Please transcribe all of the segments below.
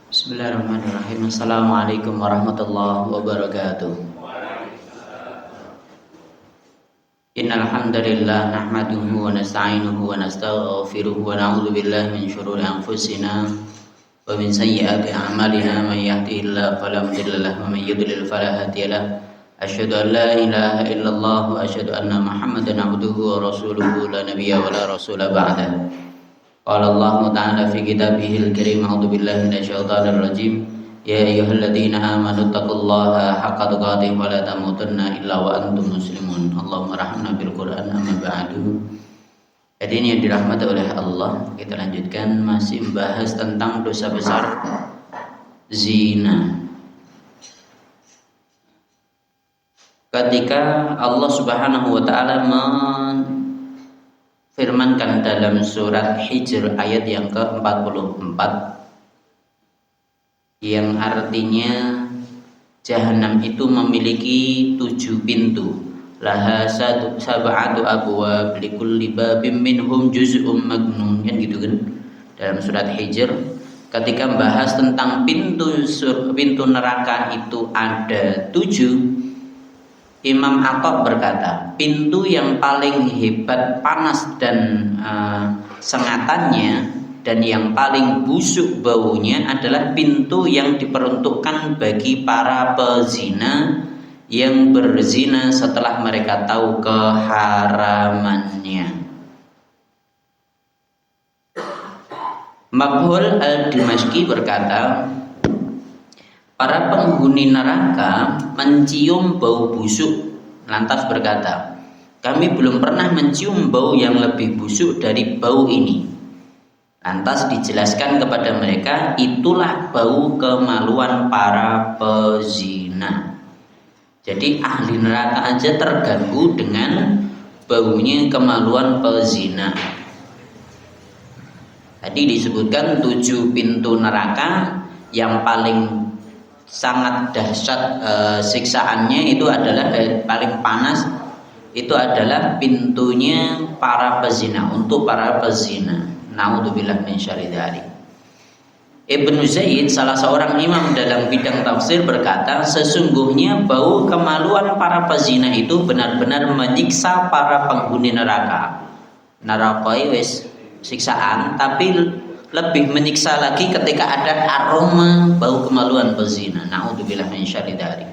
Bismillahirrahmanirrahim. Assalamualaikum warahmatullahi wabarakatuh. Innal hamdalillah nahmaduhu wa nasta'inuhu wa nastaghfiruhu wa na'udzu billahi min shururi anfusina wa min sayyiati a'malina may yahdihillahu fala mudilla lahu wa may yudlil fala hadiya lahu. Asyhadu an la ilaha illallah wa asyhadu anna Muhammadan abduhu wa rasuluhu la nabiyya wa la rasula ba'dahu. Qala Allah Ta'ala fi kitabihil karim, a'udzu billahi minasyaitonir rajim. Ya ayyuhalladzina amanu taqullaha haqqa tuqatih wa la tamutunna illa wa antum muslimun. Allahumma rahmna bil Qur'an, amma ba'du. Jadi ini yang dirahmati oleh Allah. Kita lanjutkan masih membahas tentang dosa besar zina. Ketika Allah Subhanahu wa taala firmankan dalam surat Hijr ayat yang ke-44 yang artinya Jahanam itu memiliki 7 pintu, laha sab'atu abwab likulli babim minhum juz'um magnun, kan gitu kan, dalam surat Hijr. Ketika membahas tentang pintu neraka itu ada 7, Imam Athaq berkata, pintu yang paling hebat panas dan sengatannya dan yang paling busuk baunya adalah pintu yang diperuntukkan bagi para pezina yang berzina setelah mereka tahu keharamannya. Makhul al-Dimashqi berkata, para penghuni neraka mencium bau busuk, lantas berkata, kami belum pernah mencium bau yang lebih busuk dari bau ini. Lantas dijelaskan kepada mereka, itulah bau kemaluan para pezina. Jadi ahli neraka aja terganggu dengan baunya kemaluan pezina. Tadi disebutkan 7 pintu neraka yang paling sangat dahsyat siksaannya itu adalah paling panas, itu adalah pintunya para pezina, untuk para pezina. Naudzubillah min syarri dzalik. Ibnu Zaid, salah seorang imam dalam bidang tafsir, berkata, sesungguhnya bau kemaluan para pezina itu benar-benar menyiksa para penghuni neraka. Neraka wis siksaan, tapi lebih menyiksa lagi ketika ada aroma bau kemaluan pezina. Na'udzubillah min syarri dzalik.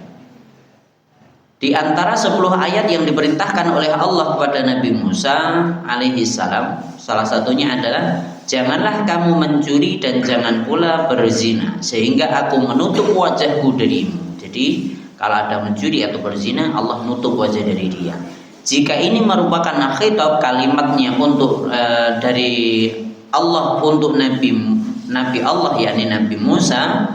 Di antara 10 ayat yang diperintahkan oleh Allah kepada Nabi Musa alaihi salam, salah satunya adalah, janganlah kamu mencuri dan jangan pula berzina, sehingga aku menutup wajahku darimu. Jadi kalau ada mencuri atau berzina, Allah nutup wajah dari dia. Jika ini merupakan khitab, kalimatnya untuk dari Allah untuk Nabi Allah, yakni Nabi Musa,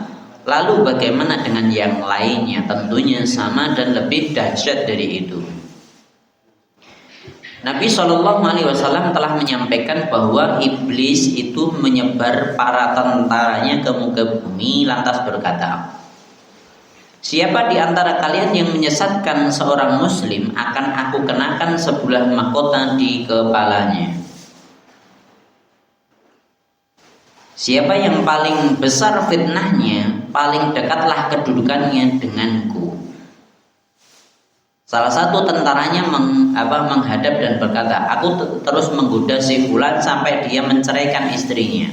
lalu bagaimana dengan yang lainnya? Tentunya sama dan lebih dahsyat dari itu. Nabi SAW telah menyampaikan bahwa iblis itu menyebar para tentaranya ke muka bumi, lantas berkata, siapa di antara kalian yang menyesatkan seorang muslim, akan aku kenakan sebuah mahkota di kepalanya. Siapa yang paling besar fitnahnya, paling dekatlah kedudukannya denganku. Salah satu tentaranya menghadap dan berkata, aku terus menggoda si fulan sampai dia menceraikan istrinya.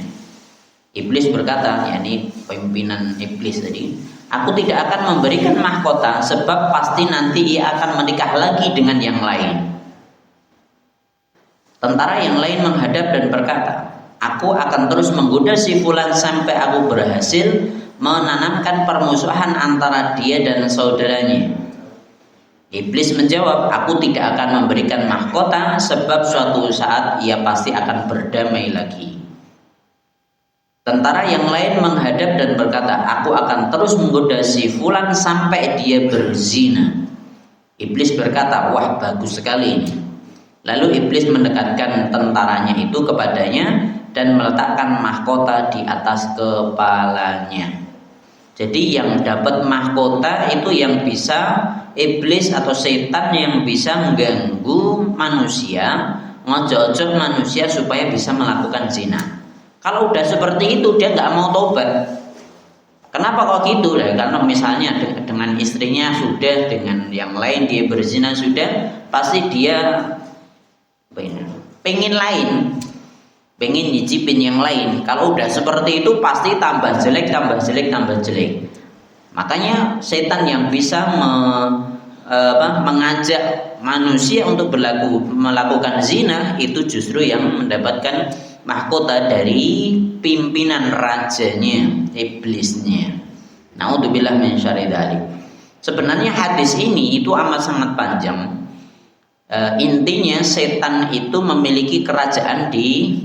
Iblis berkata, yakni pimpinan iblis tadi, aku tidak akan memberikan mahkota sebab pasti nanti ia akan menikah lagi dengan yang lain. Tentara yang lain menghadap dan berkata, aku akan terus menggoda si fulan sampai aku berhasil menanamkan permusuhan antara dia dan saudaranya. Iblis menjawab, aku tidak akan memberikan mahkota sebab suatu saat ia pasti akan berdamai lagi. Tentara yang lain menghadap dan berkata, aku akan terus menggoda si fulan sampai dia berzina. Iblis berkata, wah bagus sekali ini. Lalu iblis mendekatkan tentaranya itu kepadanya dan meletakkan mahkota di atas kepalanya. Jadi yang dapat mahkota itu yang bisa iblis atau setan, yang bisa mengganggu manusia, ngojok-ojok manusia supaya bisa melakukan zina. Kalau udah seperti itu dia nggak mau tobat, Kenapa kok gitu? Ya, karena misalnya dengan istrinya sudah, dengan yang lain dia berzina sudah, pasti dia pengen lain, pengen nyicipin yang lain. Kalau udah seperti itu pasti tambah jelek, tambah jelek, tambah jelek. Makanya setan yang bisa mengajak manusia untuk melakukan zina itu justru yang mendapatkan mahkota dari pimpinan rajanya, iblisnya. Naudzubillah min syarri dzalik. Sebenarnya hadis ini itu amat sangat panjang. Intinya setan itu memiliki kerajaan di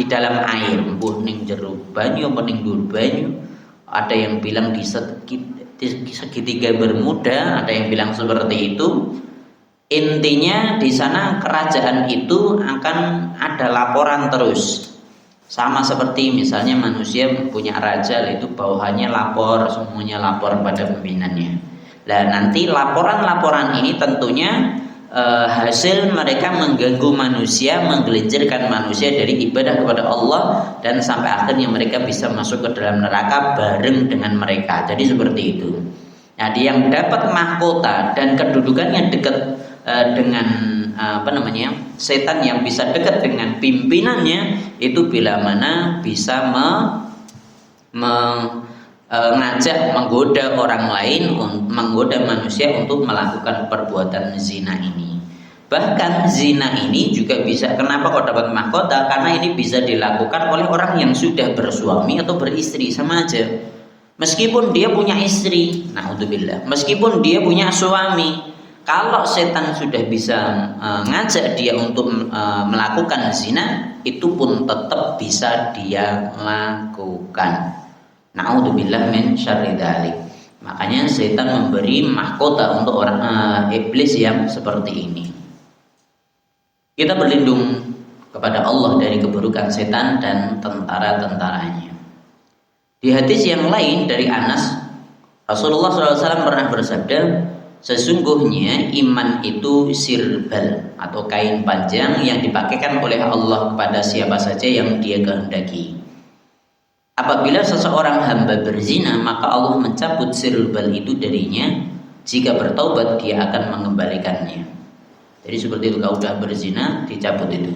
dalam air, mbuh ning jero banyu apa ning dhuwur banyu. Ada yang bilang di segitiga Bermuda, ada yang bilang seperti itu. Intinya di sana kerajaan itu akan ada laporan terus. Sama seperti misalnya manusia punya raja, itu bawahannya lapor, semuanya lapor pada pimpinannya. Nah, nanti laporan-laporan ini tentunya hasil mereka mengganggu manusia, menggelincirkan manusia dari ibadah kepada Allah, dan sampai akhirnya mereka bisa masuk ke dalam neraka bareng dengan mereka. Jadi seperti itu. Nah, dia yang dapat mahkota dan kedudukannya dekat dengan setan yang bisa dekat dengan pimpinannya itu bila mana bisa mengajak, menggoda orang lain, menggoda manusia untuk melakukan perbuatan zina ini. Bahkan zina ini juga bisa, kenapa kok dapat mahkota? Karena ini bisa dilakukan oleh orang yang sudah bersuami atau beristri, sama aja. Meskipun dia punya istri, naudzubillah, meskipun dia punya suami, kalau setan sudah bisa ngajak dia untuk melakukan zina, itu pun tetap bisa dia lakukan. Naudzubillah min syarri dzalik. Makanya setan memberi mahkota untuk orang iblis yang seperti ini. Kita berlindung kepada Allah dari keburukan setan dan tentara-tentaranya. Di hadis yang lain dari Anas, Rasulullah SAW pernah bersabda, sesungguhnya iman itu sirbal atau kain panjang yang dipakaikan oleh Allah kepada siapa saja yang dia kehendaki. Apabila seseorang hamba berzina, maka Allah mencabut sirbal itu darinya. Jika bertaubat, dia akan mengembalikannya. Jadi seperti itu, kalau sudah berzina dicabut itu,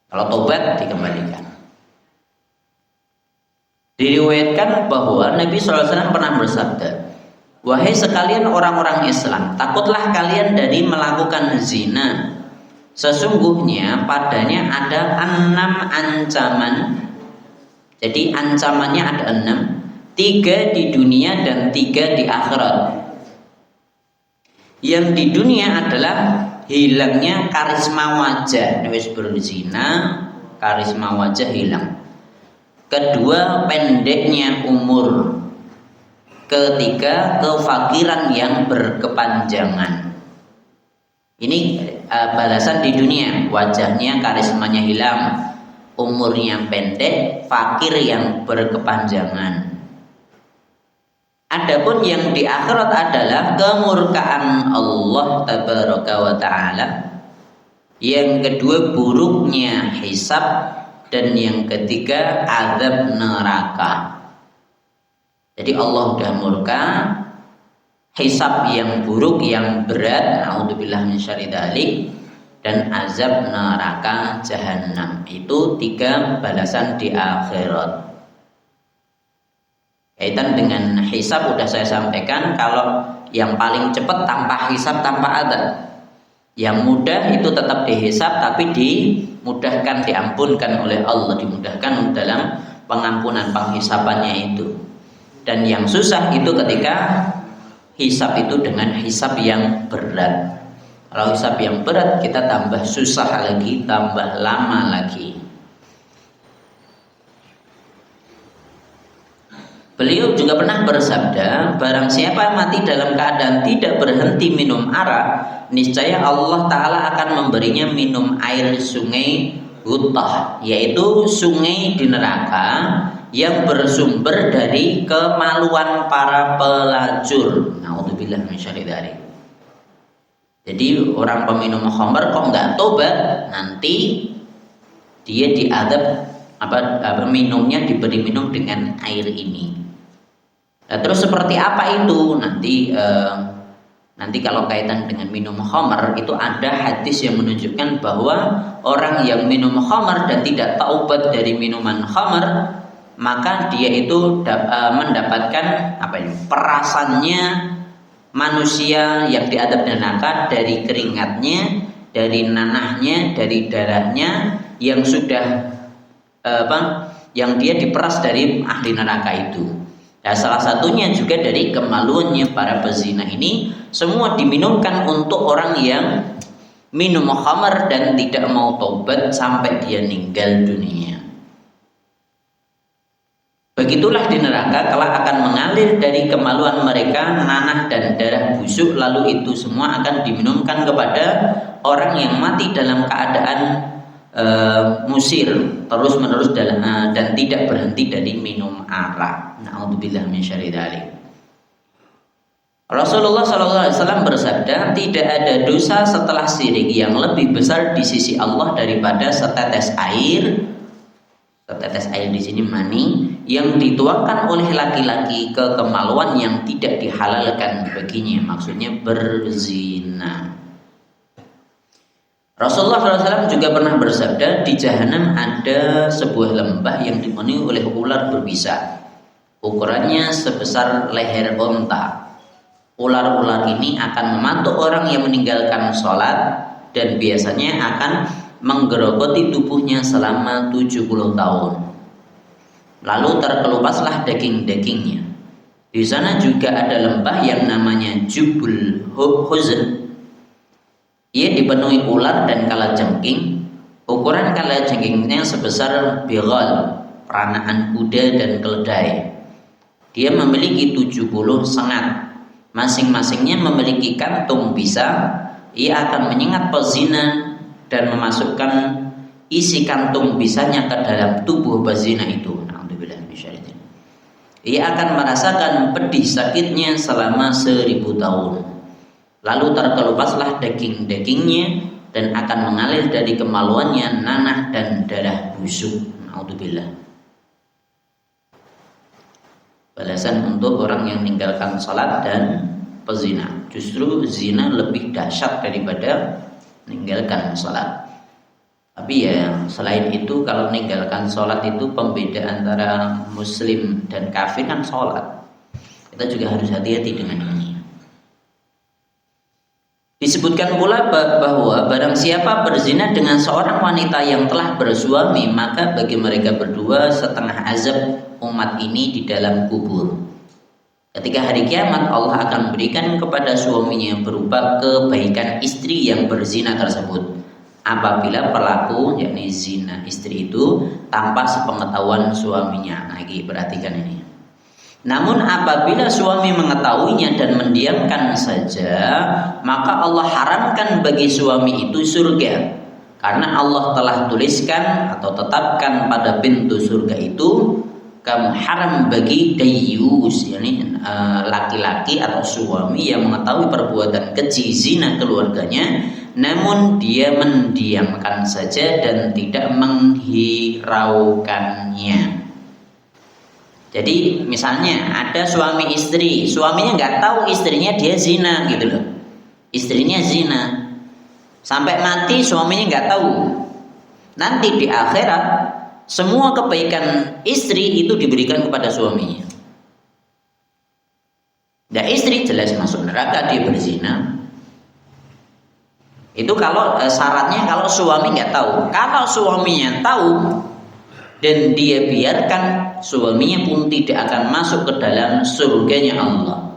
kalau taubat dikembalikan. Diriwayatkan bahwa Nabi SAW pernah bersabda, wahai sekalian orang-orang Islam, takutlah kalian dari melakukan zina. Sesungguhnya padanya ada 6 ancaman. Jadi ancamannya ada 6, 3 di dunia dan 3 di akhirat. Yang di dunia adalah hilangnya karisma wajah. Wis berzina, karisma wajah hilang. Kedua, pendeknya umur. Ketiga, kefakiran yang berkepanjangan. Ini balasan di dunia, wajahnya, karismanya hilang, umurnya pendek, fakir yang berkepanjangan. Adapun yang di akhirat adalah kemurkaan Allah tabaraka wa ta'ala. Yang kedua, buruknya hisab. Dan yang ketiga, azab neraka. Jadi Allah sudah murka, hisab yang buruk, yang berat, naudzubillah min syarri dzalik, dan azab neraka jahanam. Itu 3 balasan di akhirat. Kaitan dengan hisab sudah saya sampaikan, kalau yang paling cepat tanpa hisab, tanpa azab. Yang mudah itu tetap dihisab, tapi dimudahkan, diampunkan oleh Allah, dimudahkan dalam pengampunan penghisabannya itu. Dan yang susah itu ketika hisab itu dengan hisab yang berat. Kalau hisab yang berat kita tambah susah lagi, tambah lama lagi. Beliau juga pernah bersabda, barang siapa mati dalam keadaan tidak berhenti minum arak, niscaya Allah Ta'ala akan memberinya minum air sungai Hutah, yaitu sungai di neraka yang bersumber dari kemaluan para pelacur. Naudzubillah min syarri dzalik. Jadi orang peminum khamr kok nggak tobat, nanti dia diadab minumnya diberi minum dengan air ini. Nah, terus seperti apa itu? Nanti kalau kaitan dengan minum khamar itu ada hadis yang menunjukkan bahwa orang yang minum khamar dan tidak taubat dari minuman khamar, maka dia itu mendapatkan perasannya manusia yang diadab neraka dari keringatnya, dari nanahnya, dari darahnya yang sudah yang dia diperas dari ahli neraka itu. Nah, salah satunya juga dari kemaluannya para pezina ini, semua diminumkan untuk orang yang minum khamar dan tidak mau taubat sampai dia meninggal dunia. Begitulah di neraka kelak akan mengalir dari kemaluan mereka nanah dan darah busuk, lalu itu semua akan diminumkan kepada orang yang mati dalam keadaan musir terus menerus dan tidak berhenti dari minum arak. Na'udzubillah min syarri dzalik. Rasulullah SAW bersabda, tidak ada dosa setelah syirik yang lebih besar di sisi Allah daripada setetes air. Setetes air di sini mani yang dituangkan oleh laki-laki ke kemaluan yang tidak dihalalkan baginya, maksudnya berzina. Rasulullah SAW juga pernah bersabda, di jahanam ada sebuah lembah yang dipenuhi oleh ular berbisa, ukurannya sebesar leher onta. Ular-ular ini akan memantau orang yang meninggalkan sholat dan biasanya akan menggerogoti tubuhnya selama 70 tahun. Lalu terkelupaslah daging-dagingnya. Di sana juga ada lembah yang namanya Jubul Huzn. Ia dipenuhi ular dan kalajengking. Ukuran kalajengkingnya sebesar bighal, peranaan kuda dan keledai. Dia memiliki 70 sengat. Masing-masingnya memiliki kantung bisa. Ia akan menyengat pezina dan memasukkan isi kantung bisanya ke dalam tubuh pezina itu. Ia akan merasakan pedih sakitnya selama 1000 tahun. Lalu terkelupaslah daging-dagingnya dan akan mengalir dari kemaluannya nanah dan darah busuk. Na'udzubillah. Balasan untuk orang yang meninggalkan salat dan pezina. Justru zina lebih dahsyat daripada meninggalkan salat. Tapi ya selain itu, kalau meninggalkan salat itu pembeda antara muslim dan kafir kan salat. Kita juga harus hati-hati dengan ini. Disebutkan pula bahwa barang siapa berzina dengan seorang wanita yang telah bersuami, maka bagi mereka berdua setengah azab umat ini di dalam kubur. Ketika hari kiamat, Allah akan berikan kepada suaminya berupa kebaikan istri yang berzina tersebut, apabila pelaku yakni zina istri itu tanpa sepengetahuan suaminya. Lagi perhatikan ini. Namun apabila suami mengetahuinya dan mendiamkan saja, maka Allah haramkan bagi suami itu surga, karena Allah telah tuliskan atau tetapkan pada pintu surga itu kamu haram bagi dayyus, yakni laki-laki atau suami yang mengetahui perbuatan keji zina keluarganya, namun dia mendiamkan saja dan tidak menghiraukannya. Jadi misalnya ada suami istri, suaminya nggak tahu istrinya dia zina gitu loh, istrinya zina, sampai mati suaminya nggak tahu. Nanti di akhirat semua kebaikan istri itu diberikan kepada suaminya. Dan istri jelas masuk neraka, dia berzina. Itu kalau syaratnya kalau suami nggak tahu. Kalau suaminya tahu dan dia biarkan, suaminya pun tidak akan masuk ke dalam surganya Allah.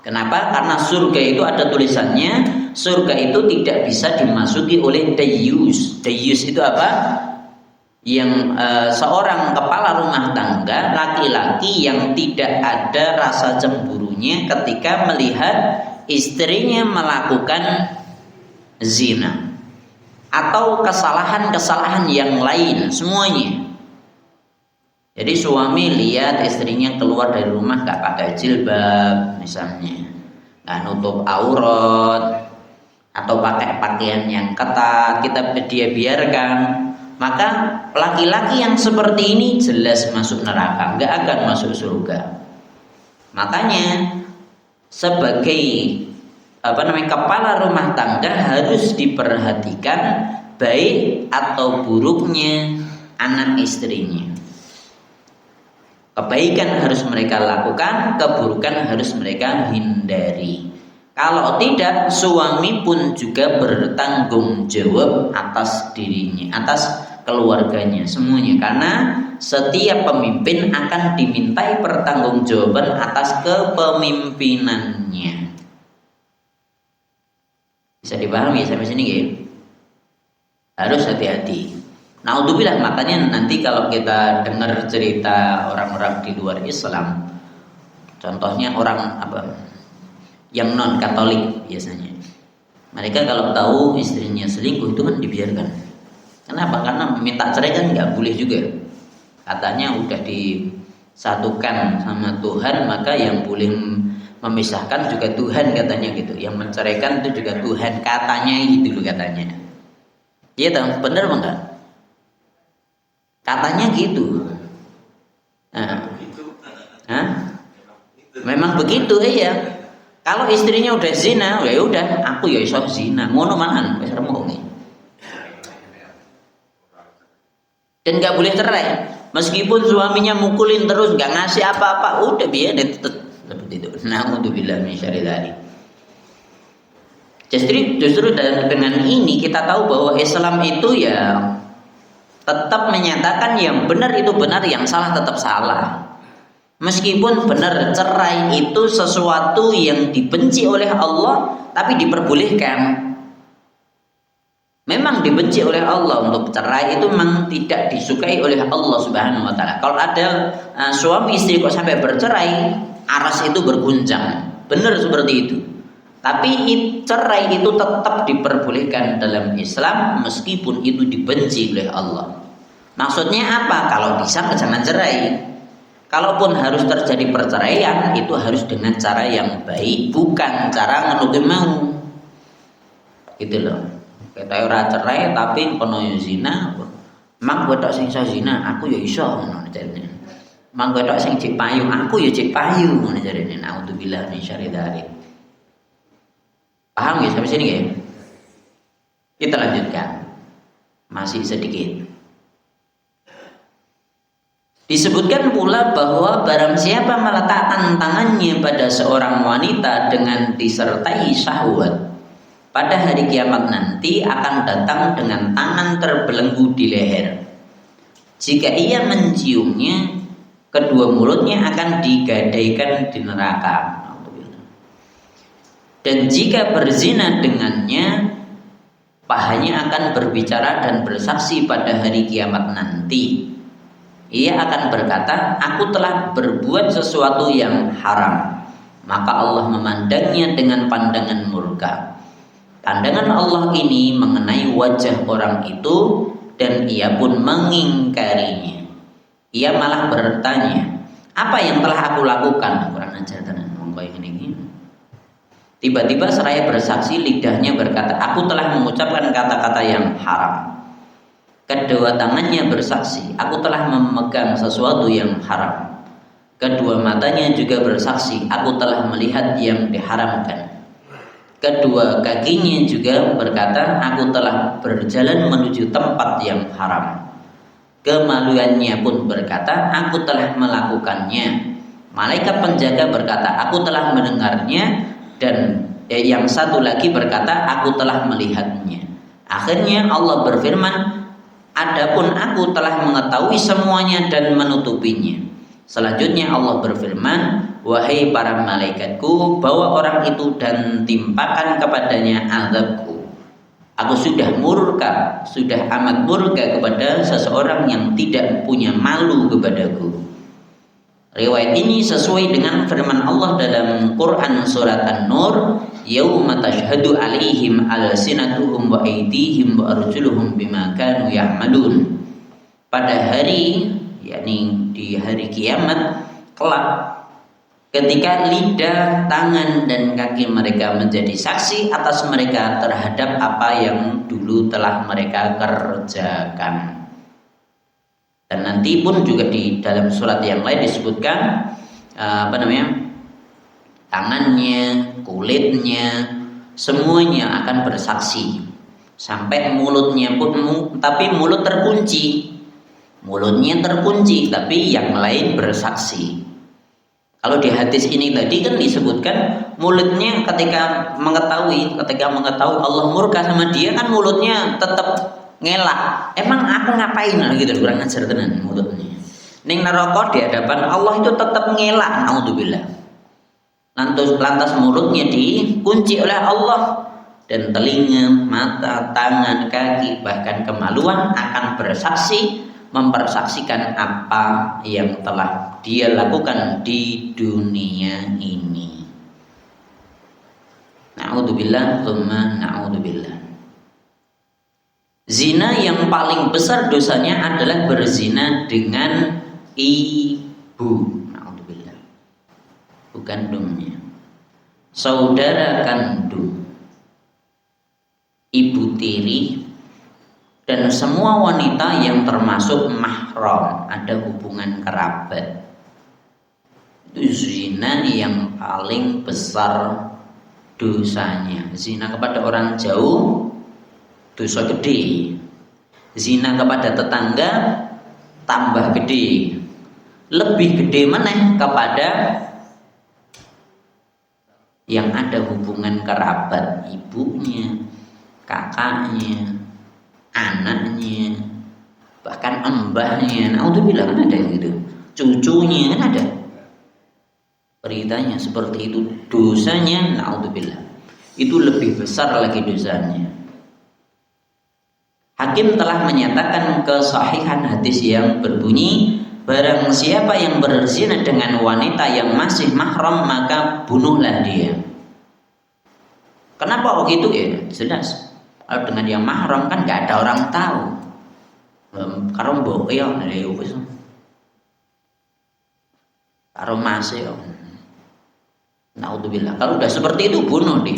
Kenapa? Karena surga itu ada tulisannya, surga itu tidak bisa dimasuki oleh dayyus. Dayyus itu apa? Yang seorang kepala rumah tangga laki-laki yang tidak ada rasa cemburunya ketika melihat istrinya melakukan zina atau kesalahan-kesalahan yang lain semuanya. Jadi suami lihat istrinya keluar dari rumah gak pakai jilbab misalnya, gak nutup aurat, atau pakai pakaian yang ketat, dia biarkan, maka laki-laki yang seperti ini jelas masuk neraka, gak akan masuk surga. Makanya sebagai kepala rumah tangga harus diperhatikan baik atau buruknya anak istrinya. Kebaikan harus mereka lakukan, keburukan harus mereka hindari. Kalau tidak, suami pun juga bertanggung jawab atas dirinya, atas keluarganya, semuanya. Karena setiap pemimpin akan dimintai pertanggungjawaban atas kepemimpinannya. Bisa dipahami sampai sini ya? Harus hati-hati. Naudzubillah, makanya nanti kalau kita dengar cerita orang-orang di luar Islam, contohnya orang yang non Katolik biasanya, mereka kalau tahu istrinya selingkuh itu kan dibiarkan. Kenapa? Karena minta cerai kan nggak boleh juga. Katanya udah disatukan sama Tuhan, maka yang boleh memisahkan juga Tuhan katanya gitu. Yang menceraikan itu juga Tuhan katanya gitu loh katanya. Iya tahu, bener apa enggak? Katanya gitu. Memang begitu ya. Kalau istrinya udah zina, ya udah, aku ya iso zina. Ngono manan wis remono. Dan nggak boleh cerai. Meskipun suaminya mukulin terus, nggak ngasih apa-apa, udah biar seperti itu. Naudzubillah min syarri dzalik. Justru dengan ini kita tahu bahwa Islam itu ya tetap menyatakan yang benar itu benar, yang salah tetap salah. Meskipun benar cerai itu sesuatu yang dibenci oleh Allah, tapi diperbolehkan. Memang dibenci oleh Allah, untuk cerai itu memang tidak disukai oleh Allah Subhanahu wa taala. Kalau ada suami istri kok sampai bercerai, aras itu berguncang. Benar seperti itu. Tapi cerai itu tetap diperbolehkan dalam Islam meskipun itu dibenci oleh Allah. Maksudnya apa? Kalau bisa jangan cerai. Kalaupun harus terjadi perceraian, itu harus dengan cara yang baik, bukan cara ngenuki mau. Gitu loh. Kita ora cerai tapi kono yo zina. Mang kowe tok sing iso zina, aku yo iso ngono jarene. Mang kowe tok sing cek payu, aku yo cek payu ngono jarene. Naudzubillah min syarri dzalik. Paham ya sampai sini ya? Kita lanjutkan. Masih sedikit. Disebutkan pula bahwa barang siapa meletakkan tangannya pada seorang wanita dengan disertai syahwat, pada hari kiamat nanti akan datang dengan tangan terbelenggu di leher. Jika ia menciumnya, kedua mulutnya akan digadaikan di neraka. Dan jika berzina dengannya, pahanya akan berbicara dan bersaksi pada hari kiamat nanti. Ia akan berkata, aku telah berbuat sesuatu yang haram. Maka Allah memandangnya dengan pandangan murka. Pandangan Allah ini mengenai wajah orang itu, dan ia pun mengingkarinya. Ia malah bertanya, apa yang telah aku lakukan? Kurang ajar tenan monggo ini. Tiba-tiba seraya bersaksi, lidahnya berkata, aku telah mengucapkan kata-kata yang haram. Kedua tangannya bersaksi, aku telah memegang sesuatu yang haram. Kedua matanya juga bersaksi, aku telah melihat yang diharamkan. Kedua kakinya juga berkata, aku telah berjalan menuju tempat yang haram. Kemaluannya pun berkata, aku telah melakukannya. Malaikat penjaga berkata, aku telah mendengarnya. Dan yang satu lagi berkata, aku telah melihatnya. Akhirnya Allah berfirman, adapun aku telah mengetahui semuanya dan menutupinya. Selanjutnya Allah berfirman, wahai para malaikatku, bawa orang itu dan timpakan kepadanya azabku. Aku sudah murka, sudah amat murka kepada seseorang yang tidak punya malu kepadaku. Riwayat ini sesuai dengan firman Allah dalam Quran surat An-Nur, yauma tashhadu alaihim alsinatuhum wa aydihim wa arjuluhum bima kanu ya'malun. Pada hari, yakni di hari kiamat kelak, ketika lidah, tangan dan kaki mereka menjadi saksi atas mereka terhadap apa yang dulu telah mereka kerjakan. Dan nanti pun juga di dalam surat yang lain disebutkan tangannya, kulitnya, semuanya akan bersaksi. Sampai mulutnya pun, tapi mulut terkunci. Mulutnya terkunci, tapi yang lain bersaksi. Kalau di hadis ini tadi kan disebutkan mulutnya ketika mengetahui Allah murka sama dia, kan mulutnya tetap ngelak. Emang aku ngapain gitu, kurang ajar tenan mulutnya. Ning neraka di hadapan Allah itu tetap ngelak, naudzubillah. Lantas mulutnya dikunci oleh Allah, dan telinga, mata, tangan, kaki, bahkan kemaluan akan bersaksi, mempersaksikan apa yang telah dia lakukan di dunia ini. Na'udzubillah, tsumma na'udzubillah. Zina yang paling besar dosanya adalah berzina dengan ibu. Na'udzubillah. Bukan kandungnya. Saudara kandung, ibu tiri, dan semua wanita yang termasuk mahram, ada hubungan kerabat. Itu zina yang paling besar dosanya. Zina kepada orang jauh dosa gede. Zina kepada tetangga tambah gede. Lebih gede mana kepada yang ada hubungan kerabat, ibunya, kakaknya, anaknya, bahkan mbahnya. Naudzubillah, kan ada yang gitu. Cucunya kan ada. Beritanya seperti itu, dosanya naudzubillah. Itu lebih besar lagi dosanya. Hakim telah menyatakan kesahihan hadis yang berbunyi, barang siapa yang berzina dengan wanita yang masih mahram, maka bunuhlah dia. Kenapa begitu ya? Jelas. Kalau dengan yang mahram kan nggak ada orang tahu. Karo mbok ya lha wis. Karo mas ya. Naudzubillah. Kalau udah seperti itu bunuh dia.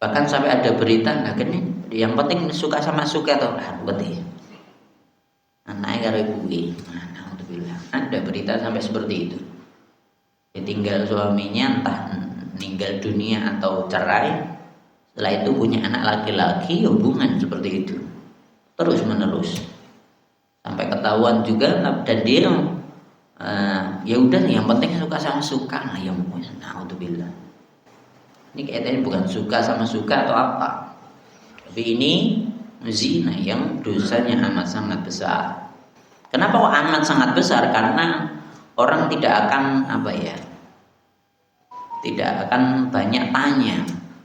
Bahkan sampai ada berita, nah gini, yang penting suka sama suka atau berarti anaknya karo ibuke. Naudzubillah. Ada berita sampai seperti itu. Ditinggal suaminya entah meninggal dunia atau cerai, setelah itu punya anak laki-laki, hubungan seperti itu terus menerus sampai ketahuan juga, dan dia ya udah yang penting suka sama suka. Nah ya naudzubillah, ini kayaknya bukan suka sama suka atau apa, tapi ini zina yang dosanya amat sangat besar. Kenapa kok amat sangat besar? Karena orang tidak akan tidak akan banyak tanya.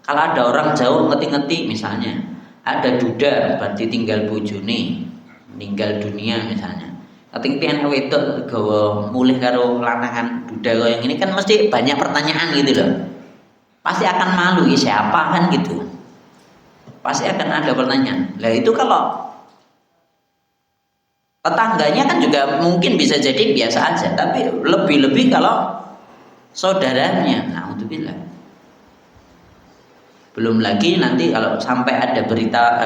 Kalau ada orang jauh ngeti-ngeti, misalnya ada duda berarti tinggal bojone meninggal dunia misalnya, ngeti-ngeti anak wedok gawa mulih karo lanangan duda yang ini, kan mesti banyak pertanyaan gitu loh. Pasti akan malu, ya siapa kan gitu. Pasti akan ada pertanyaan. Lah itu kalau tetangganya kan juga mungkin bisa jadi biasa aja, tapi lebih-lebih kalau saudaranya. Naudzubillah. Belum lagi nanti kalau sampai ada berita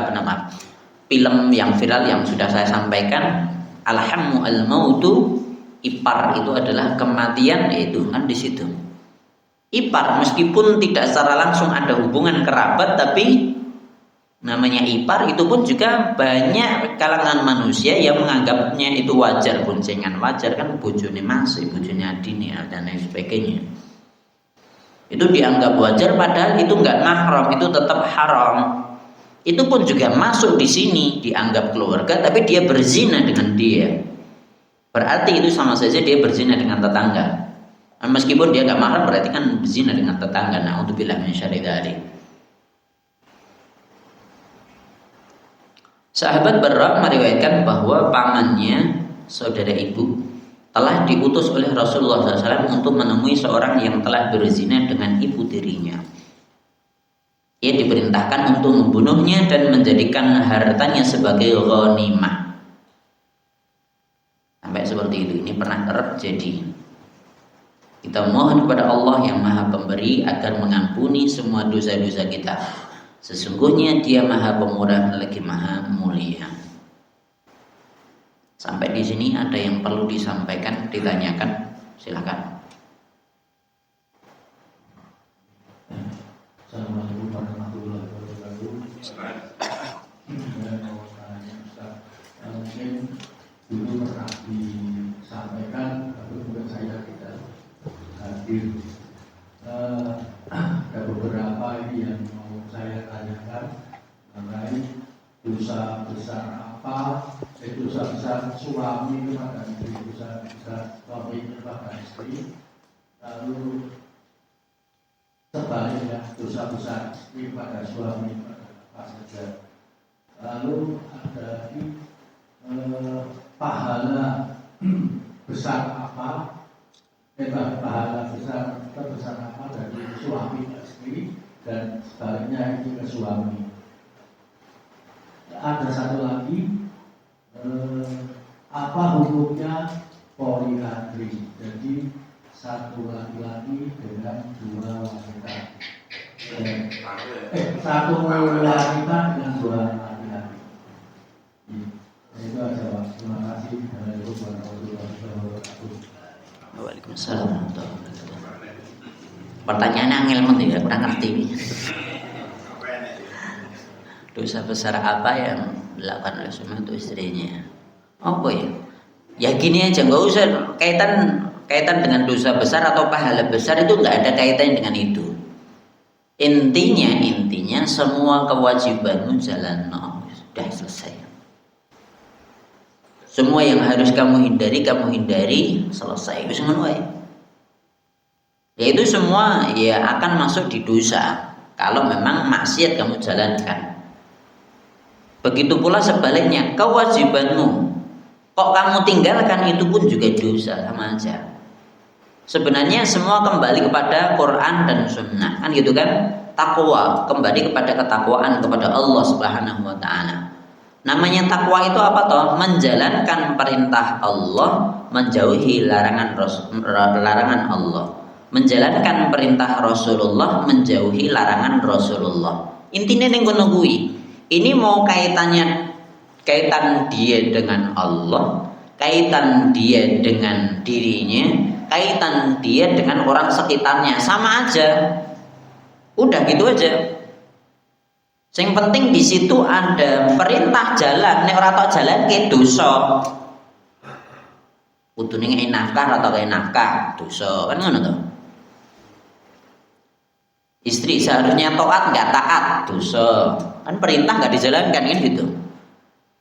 film yang viral yang sudah saya sampaikan, alhammu al-mautu, ipar itu adalah kematian, yaitu kan di situ. Ipar meskipun tidak secara langsung ada hubungan kerabat, tapi namanya ipar itu pun juga banyak kalangan manusia yang menganggapnya itu wajar, boncengan wajar kan, bojone masih, bojone adine dan lain sebagainya. Itu dianggap wajar padahal itu enggak mahram, itu tetap haram. Itu pun juga masuk di sini, dianggap keluarga tapi dia berzina dengan dia. Berarti itu sama saja dia berzina dengan tetangga. Meskipun dia enggak mahram berarti kan berzina dengan tetangga. Naudzubillah min syarri dzalik. Sahabat Barra meriwayatkan bahwa pamannya, saudara ibu, telah diutus oleh Rasulullah SAW untuk menemui seorang yang telah berzina dengan ibu tirinya. Ia diperintahkan untuk membunuhnya dan menjadikan hartanya sebagai ghanimah. Sampai seperti itu, ini pernah terjadi. Kita mohon kepada Allah yang Maha Pemberi agar mengampuni semua dosa-dosa kita. Sesungguhnya Dia Maha Pemurah lagi Maha Mulia. Sampai di sini ada yang perlu disampaikan, ditanyakan, silakan. mungkin dulu pernah disampaikan, tapi mungkin saya tidak hadir. Ada beberapa ini yang mau saya tanyakan mengenai dosa besar apa, dosa besar suami kepada istri, dosa besar suami kepada istri, lalu sebaliknya dosa besar istri kepada suami apa saja. Lalu ada lagi pahala besar apa, pahala besar terbesar apa dari suami ke istri dan sebaliknya itu ke suami. Ada satu lagi, apa hukumnya poliandri? Jadi satu laki-laki dengan dua wanita. Satu wanita dengan dua laki-laki. Itu aja Pak. Terima kasih. Assalamualaikum warahmatullahi wabarakatuh. Waalaikumsalam. Pertanyaannya angel men ya, kurang ngerti. Dosa besar apa yang dilakukan oleh suami untuk istrinya? Apa ya? Ya gini aja, nggak usah kaitan dengan dosa besar atau pahala besar, itu nggak ada kaitannya dengan itu. Intinya semua kewajibanmu jalan, sudah selesai. Semua yang harus kamu hindari, selesai. Itu semua ya. Yaitu semua ya akan masuk di dosa kalau memang maksiat kamu jalankan. Begitu pula sebaliknya, kewajibanmu kok kamu tinggalkan, itu pun juga dosa, sama aja. Sebenarnya semua kembali kepada Quran dan Sunnah, kan gitu kan? Takwa, kembali kepada ketakwaan kepada Allah Subhanahu wa Ta'ala. Namanya takwa itu apa toh? Menjalankan perintah Allah, menjauhi larangan Allah. Menjalankan perintah Rasulullah, menjauhi larangan Rasulullah. Intinya ning kono kuwi. Ini mau kaitan dia dengan Allah, kaitan dia dengan dirinya, kaitan dia dengan orang sekitarnya, sama aja. Udah gitu aja. Yang penting di situ ada perintah jalan, nek ora tok jalan ke dosa. Kudune ngene nafkah atau kayak nafkah, dosa. Kan ngono to. Istri seharusnya taat, nggak taat, dosa. Kan perintah nggak dijalankan, kan gitu.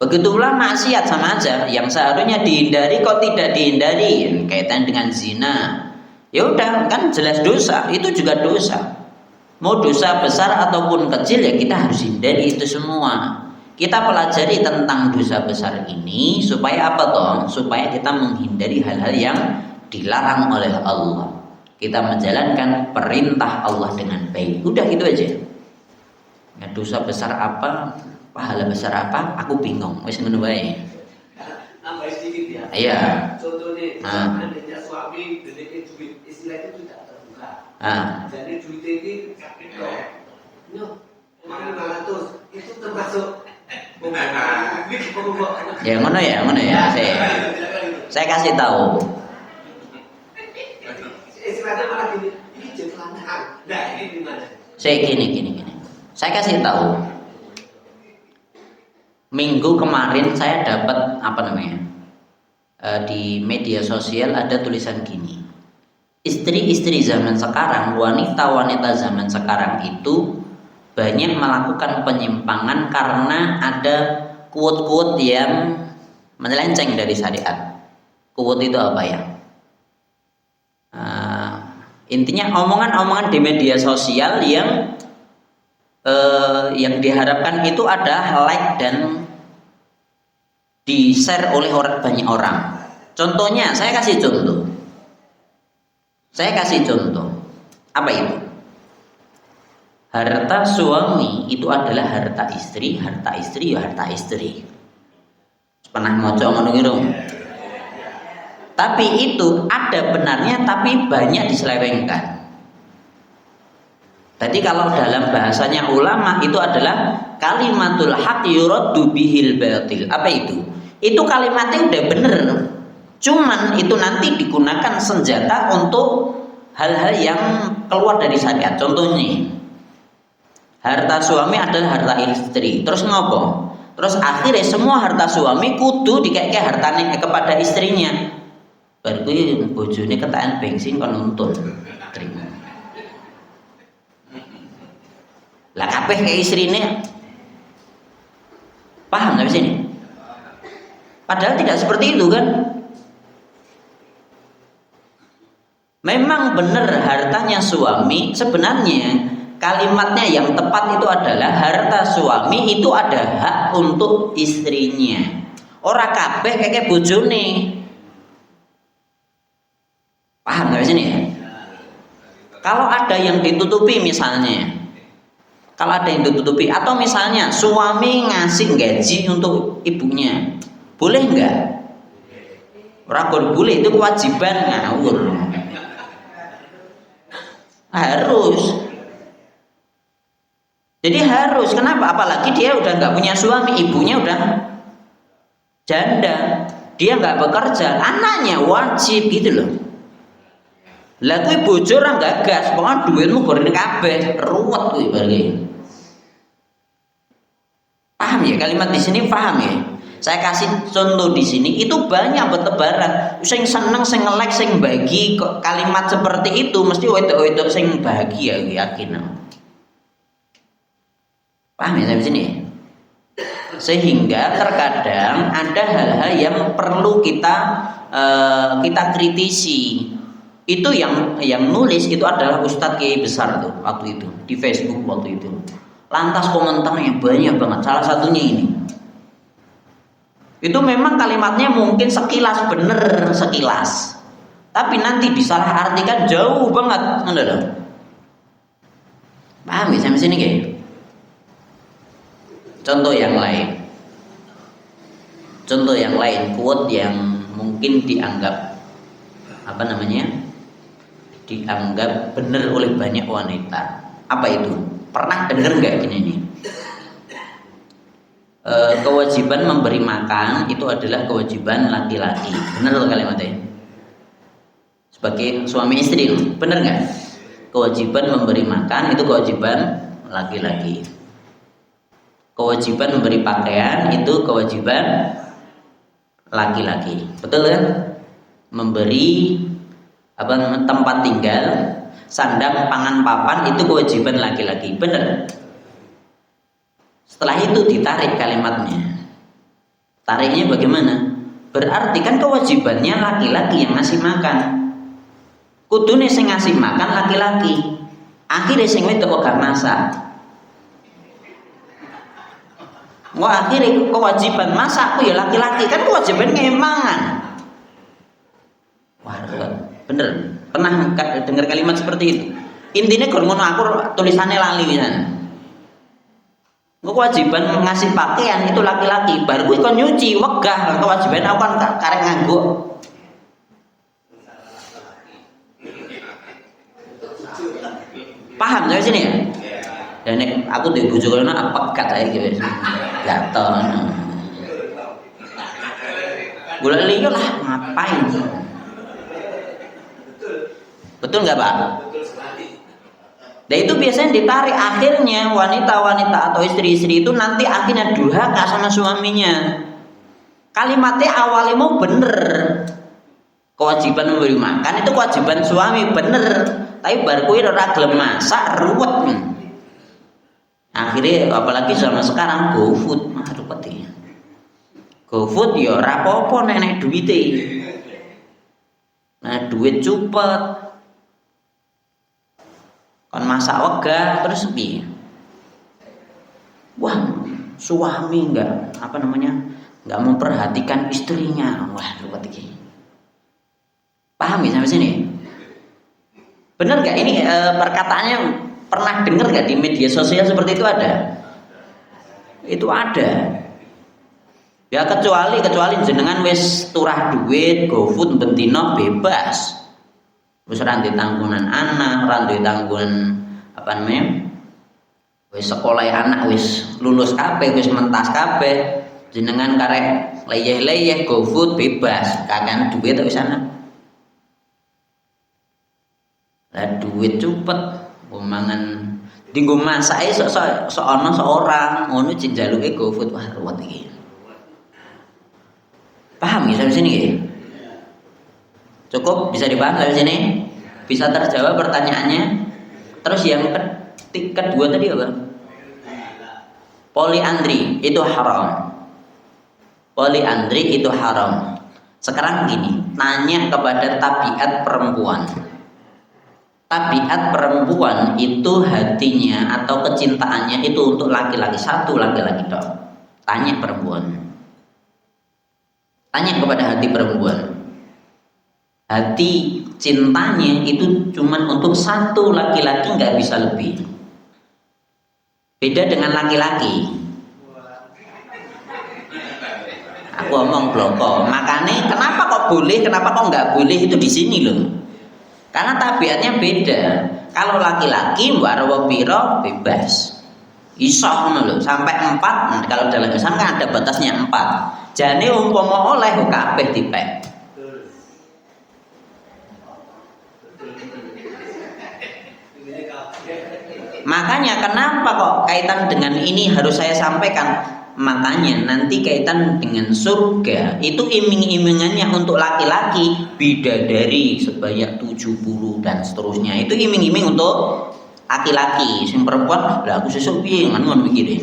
Begitu pula maksiat, sama aja. Yang seharusnya dihindari kok tidak dihindari, kaitan dengan zina. Ya udah, kan jelas dosa. Itu juga dosa. Mau dosa besar ataupun kecil, ya kita harus hindari itu semua. Kita pelajari tentang dosa besar ini supaya apa toh? Supaya kita menghindari hal-hal yang dilarang oleh Allah. Kita menjalankan perintah Allah dengan baik. Udah gitu aja. Ya, dosa besar apa, pahala besar apa, aku bingung. Wis ngono wae. Tambah sedikit ya. Iya. Contohnya, seandainya suami beliin duit, istilah itu tidak terbuka. Jadi duit ini sakit dong. No, 500 itu termasuk. Ya ngono ya. Saya kasih tahu. Istilahnya malah gini, ini jengkelanang. Nah, ini gimana? Saya gini. Saya kasih tahu. Minggu kemarin saya dapat di media sosial ada tulisan gini. Istri-istri zaman sekarang, wanita-wanita zaman sekarang itu banyak melakukan penyimpangan karena ada quote-quote yang melenceng dari syariat. Quote itu apa ya? Intinya omongan-omongan di media sosial yang diharapkan itu ada like dan di-share oleh banyak orang. Contohnya, saya kasih contoh. Apa itu? Harta suami itu adalah harta istri ya harta istri. Pernah maca ngono ki dong. Tapi itu ada benarnya, tapi banyak diselewengkan. Jadi kalau dalam bahasanya ulama itu adalah kalimatul haq yuraddu bihil batil. Apa itu? Itu kalimatnya udah bener. Cuman itu nanti digunakan senjata untuk hal-hal yang keluar dari syariat. Contohnya, harta suami adalah harta istri. Terus ngopo? Terus akhirnya semua harta suami kudu dikeke hartane kepada istrinya. Baru kuwi bojone ketahan bensin kon nuntun. Terima. Lah kabeh ke istrine. Paham enggak sini? Padahal tidak seperti itu kan? Memang benar hartanya suami, sebenarnya kalimatnya yang tepat itu adalah harta suami itu ada hak untuk istrinya. Ora kabeh keke bojone. Paham nggak sini ya? Kalau ada yang ditutupi misalnya, kalau ada yang ditutupi atau misalnya suami ngasih gaji untuk ibunya, boleh nggak? Ora boleh, itu kewajiban ngawur. Harus. Jadi harus, kenapa? Apalagi dia udah nggak punya suami, ibunya udah janda, dia nggak bekerja, anaknya wajib gitu loh. Lah kuwi bojo ora gagas, pokoknya duitmu gorene kabeh, ruwet kuwi bareng. Paham ya kalimat di sini, paham ya? Saya kasih contoh di sini, itu banyak bertebaran. Sing seneng, sing nge-like, sing bagi kalimat seperti itu mesti wedok-wedok sing bahagia, yakin. Paham ya sampai sini? Sehingga terkadang ada hal-hal yang perlu kita kritisi. Itu yang nulis itu adalah Ustadz Kiai besar tuh waktu itu di Facebook waktu itu. Lantas komentarnya banyak banget. Salah satunya ini. Itu memang kalimatnya mungkin sekilas bener, sekilas. Tapi nanti disalahartikan jauh banget, enggak? Paham ya sampai sini kayak? Contoh yang lain, quote yang mungkin dianggap dianggap benar oleh banyak wanita. Apa itu? Pernah dengar nggak gini nih? Kewajiban memberi makan itu adalah kewajiban laki-laki. Benar loh kalimatnya? Sebagai suami istri, benar nggak? Kewajiban memberi makan itu kewajiban laki-laki. Kewajiban memberi pakaian itu kewajiban laki-laki, betul kan? Memberi tempat tinggal, sandang, pangan, papan itu kewajiban laki-laki, benar. Setelah itu ditarik kalimatnya. Tariknya bagaimana? Berarti kan kewajibannya laki-laki yang ngasih makan. Kudune sing ngasih makan laki-laki. Akhirnya sing wedok gak masak. Akhirnya kewajiban masak ya laki-laki, kan kewajiban ngemangan. Wah, bener. Pernah dengar kalimat seperti itu? Intinya kalau ngono aku tulisannya lali wisan. Kewajiban ngasih pakaian itu laki-laki, baru kuwi kon nyuci, wegah kewajiban aku kan karek nganggo. Paham ya sini ya? Dan aku di bojo kono pekat ae gitu. Gaton. Golek liyo lah ngapain? Betul nggak Pak? Dan itu biasanya ditarik, akhirnya wanita-wanita atau istri-istri itu nanti akhirnya durhaka sama suaminya. Kalimatnya awalnya mau bener, kewajiban memberi makan itu kewajiban suami bener, tapi baru kuwi ora gelem masak ruwet. Akhirnya apalagi zaman sekarang GoFood, ruwet ya. GoFood ya ora apa-apa nek duwite. Nah, duit cepet. Kon masak wegah terus piye? Wah, suami enggak memperhatikan istrinya. Wah, ruwet iki. Paham ya sampai sini? Benar nggak ini perkataannya pernah dengar nggak di media sosial seperti itu ada? Itu ada. Ya kecuali jenengan wis turah duit, GoFood bentino bebas. Wis ra ndek tanggungan anak, ra ndek tanggungan wis sekolah anak wis lulus kabeh, wis mentas kabeh. Jenengan karek leyeh-leyeh GoFood bebas, kakan duit wis ana. Lah duit cepet, mangan Dinggo masake sok ana seorang ngono cek jaluke GoFood wah ruwet iki. Paham ya sampai sini ya? Cukup bisa dipaham sampai sini? Bisa terjawab pertanyaannya? Terus yang kedua tadi apa? Poliandri itu haram. Poliandri itu haram. Sekarang gini, tanya kepada tabiat perempuan. Tabiat perempuan itu hatinya atau kecintaannya itu untuk laki-laki, satu laki-laki dong. Tanya perempuan. Tanya kepada hati perempuan. Hati cintanya itu cuma untuk satu laki-laki, nggak bisa lebih. Beda dengan laki-laki. Aku ngomong bloko. Makanya kenapa kok boleh, kenapa kok nggak boleh itu di sini loh. Karena tabiatnya beda. Kalau laki-laki warwa piro bebas. Iso loh sampai 4. Kalau dalam Islam kan ada batasnya 4. Jane umpama oleh kabeh dipek. Makanya kenapa kok kaitan dengan ini harus saya sampaikan? Makanya nanti kaitan dengan surga itu iming-imingannya untuk laki-laki bidadari sebanyak 70 dan seterusnya. Itu iming-iming untuk laki-laki. Sing perempuan lah aku sesuk piye ngono mikirin.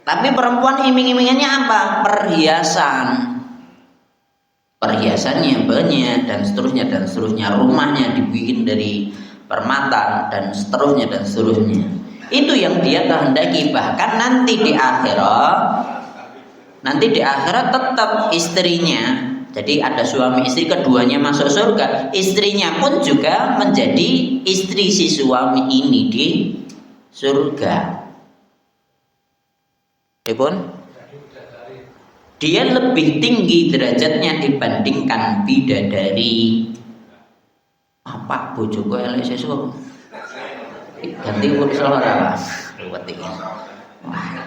Tapi perempuan iming-imingannya apa? Perhiasan. Perhiasannya banyak dan seterusnya. Rumahnya dibikin dari permata dan seterusnya. Itu yang dia kehendaki. Bahkan nanti di akhirat tetap istrinya. Jadi ada suami istri, keduanya masuk surga. Istrinya pun juga menjadi istri si suami ini di surga. Dia lebih tinggi derajatnya dibandingkan bidadari. Apa bojoku elek sesuk? Ganti urus ora, ruwet iki. Wah.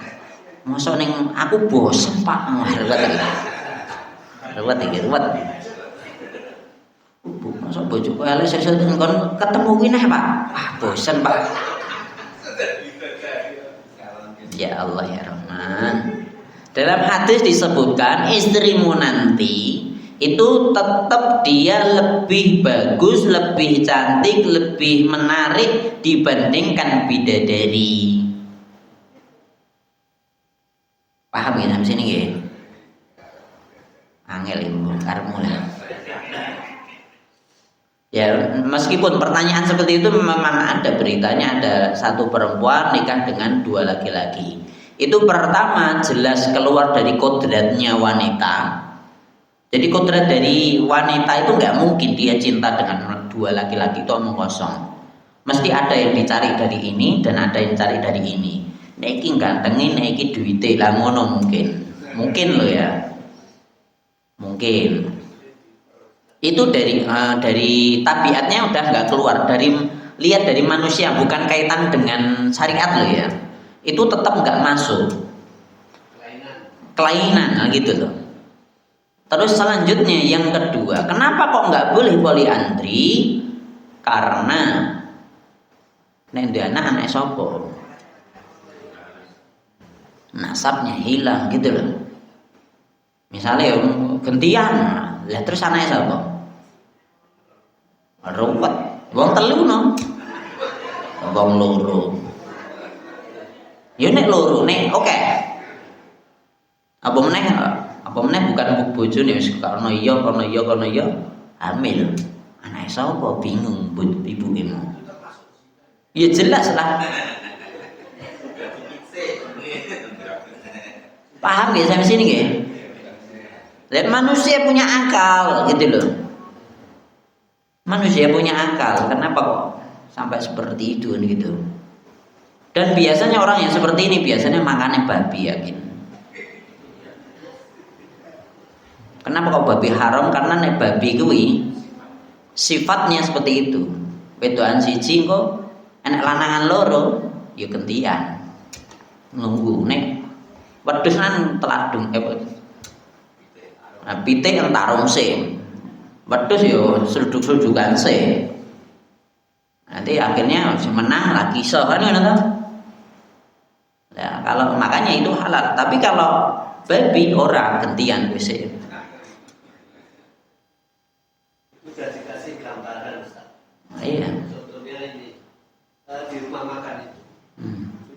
Mosok ning aku bosen, Pak. Ruwet iki. Mosok bojoku elek sesuk kon ketemu kuwi neh, Pak. Ah, bosen, Pak. Ya Allah ya Rahman. Dalam hadis disebutkan istrimu nanti itu tetap dia lebih bagus, lebih cantik, lebih menarik dibandingkan bidadari. Paham ya sampai sini ya? Angel ibu, karmu lah. Ya meskipun pertanyaan seperti itu memang ada beritanya, ada satu perempuan nikah dengan 2 laki-laki. Itu pertama jelas keluar dari kodratnya wanita. Jadi kodrat dari wanita itu nggak mungkin dia cinta dengan 2 laki-laki itu omong kosong. Mesti ada yang dicari dari ini dan ada yang dicari dari ini. Neki gantengin, neki duite lah ngono mungkin loh ya, mungkin. Itu dari tabiatnya udah nggak keluar, lihat dari manusia, bukan kaitan dengan syariat loh ya. Itu tetap nggak masuk. Kelainan gitu loh. Terus selanjutnya yang kedua, kenapa kok nggak boleh poliandri? Karena nek anak sopo, nasabnya hilang gitu loh. Misalnya gentian, lah terus anaknya sopo? Ruwet, wong telu no, wong loro. Ya nek loro nek oke. Apa meneh bukan bojone wis karena iya hamil. Anake sapa bingung ibuke mau. Ya jelas lah. Paham ya sampai sini nggih? Lihat manusia punya akal gitu loh. Manusia punya akal, kenapa kok sampai seperti itu gitu? Dan biasanya orang yang seperti ini biasanya makannya babi yakin. Kenapa kok babi haram? Karena nek babi kuwi sifatnya seperti itu. Wedokan siji kok enek lanangan loro ya gentian. Nunggu nek wedhus kan teladung nah pitik entarung se. Wedhus ya selduk-seldukan se. Nanti akhirnya menang lagi so kan ngono toh. Ya, kalau makanya itu halal. Tapi kalau babi orang gantian wis. Itu sudah dikasih gambaran Ustaz. Iya. Contohnya ini di rumah makan itu.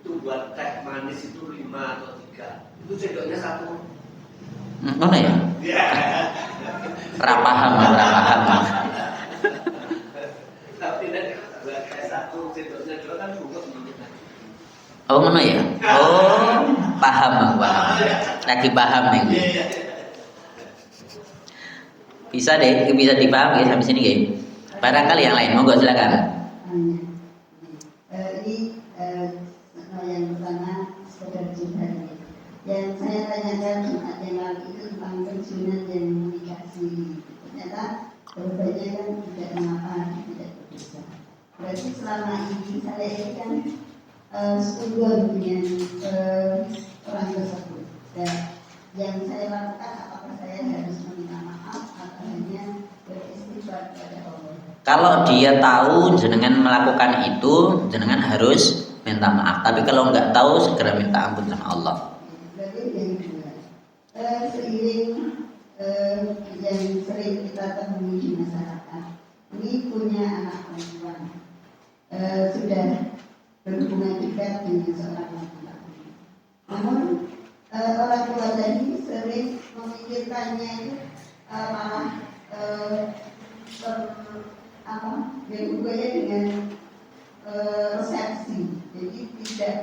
Itu buat teh manis itu 5 atau 3. Itu sendoknya 1. Ngono ya? Iya. Ora paham. Tapi kan kayak 1 sendoknya 2 kan cukup. Oh ngono ya? Oh, paham. Lagi paham nih. Bisa dipahami ya sampai sini guys. Barangkali yang lain, monggo silakan. Ini yang pertama saudara Juhani. Yang saya tanyakan Jumat yang lalu itu tentang pensiunan dan komunikasi. Ternyata berubahnya kan tidak mengapa, tidak berdosa. Berarti selama ini saya ini kan setuju dengan orang tersebut. Dan yang saya lakukan apakah saya harus meminta maaf atau hanya beristighfar kepada Allah? Kalau dia tahu jenengan melakukan itu, jenengan harus minta maaf. Tapi kalau nggak tahu, segera minta ampun sama Allah. Berarti yang kedua, seiring yang sering kita temui di masyarakat, ini punya anak perempuan, sudah berhubungan dekat dengan seorang laki-laki. Namun orang tua tadi sering memikirkannya itu malah berhubungannya dengan resepsi. Jadi tidak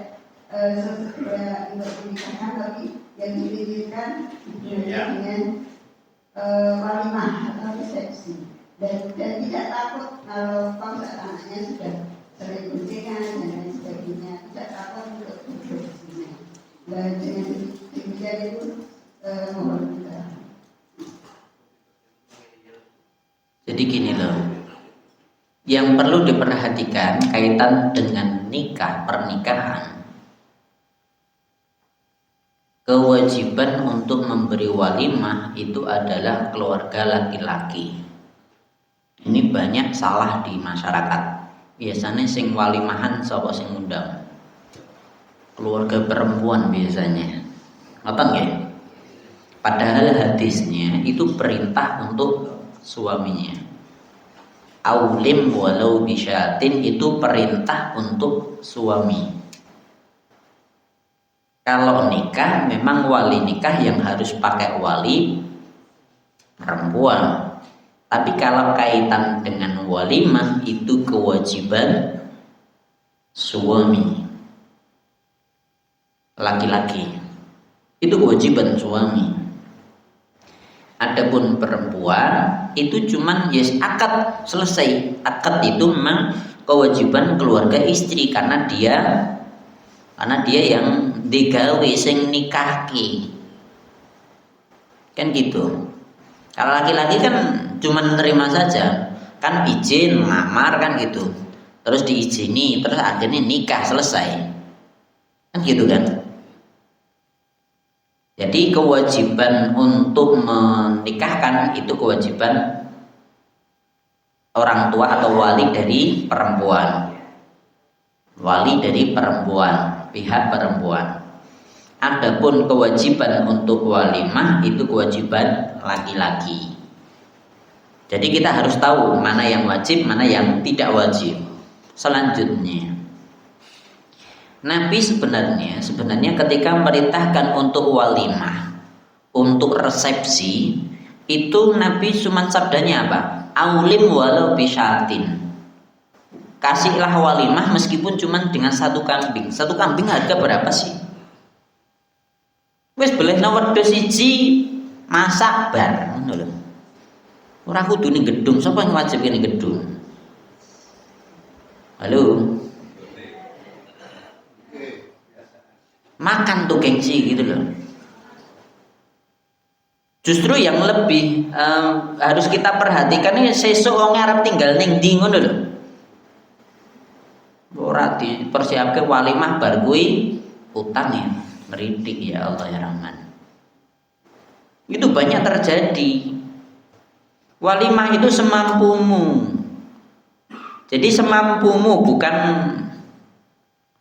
sesegera untuk menikahkan, tapi yang dipikirkan dengan walimah atau resepsi. Dan tidak takut kalau anaknya sudah sering kuncingan dan lain sebagainya, tidak takut untuk berzina. Dan dengan demikian itu mohon kita. Jadi gini loh, yang perlu diperhatikan kaitan dengan pernikahan, kewajiban untuk memberi walimah itu adalah keluarga laki-laki. Ini banyak salah di masyarakat. Biasanya sing walimahan sapa sing ngundang? Keluarga perempuan biasanya. Ngoten nggih? Padahal hadisnya itu perintah untuk suaminya. Aulim walau bisyatin itu perintah untuk suami. Kalau nikah memang wali nikah yang harus pakai wali perempuan. Tapi kalau kaitan dengan walimah itu kewajiban suami laki-laki. Itu kewajiban suami. Adapun perempuan itu cuman yes akad selesai. Akad itu memang kewajiban keluarga istri karena dia yang digawe sing nikahke. Kan gitu. Kalau laki-laki kan cuman nerima saja, kan izin melamar kan gitu. Terus diizini, terus akhirnya nikah selesai. Kan gitu kan? Jadi kewajiban untuk menikahkan itu kewajiban orang tua atau wali dari perempuan. Wali dari perempuan, pihak perempuan. Adapun kewajiban untuk walimah itu kewajiban laki-laki. Jadi kita harus tahu mana yang wajib, mana yang tidak wajib. Selanjutnya, Nabi sebenarnya ketika memerintahkan untuk walimah, untuk resepsi, itu Nabi cuma sabdanya apa? Aulim walau bisyatin. Kasihlah walimah meskipun cuma dengan 1 kambing. 1 kambing harga berapa sih? Wis belehna wedhus siji masak bar ngono lho. Ora kudu ning gedung, sapa yang wajib ning gedung? Halo. Makan tuh gengsi gitu loh. Justru yang lebih harus kita perhatikan ini sesuk wong arep tinggal ning ndi ngono lho. Ora dipersiapke walimah bar kuwi utang ya. Meridik ya Allah ya Rahman. Itu banyak terjadi. Walimah itu semampumu. Jadi semampumu, bukan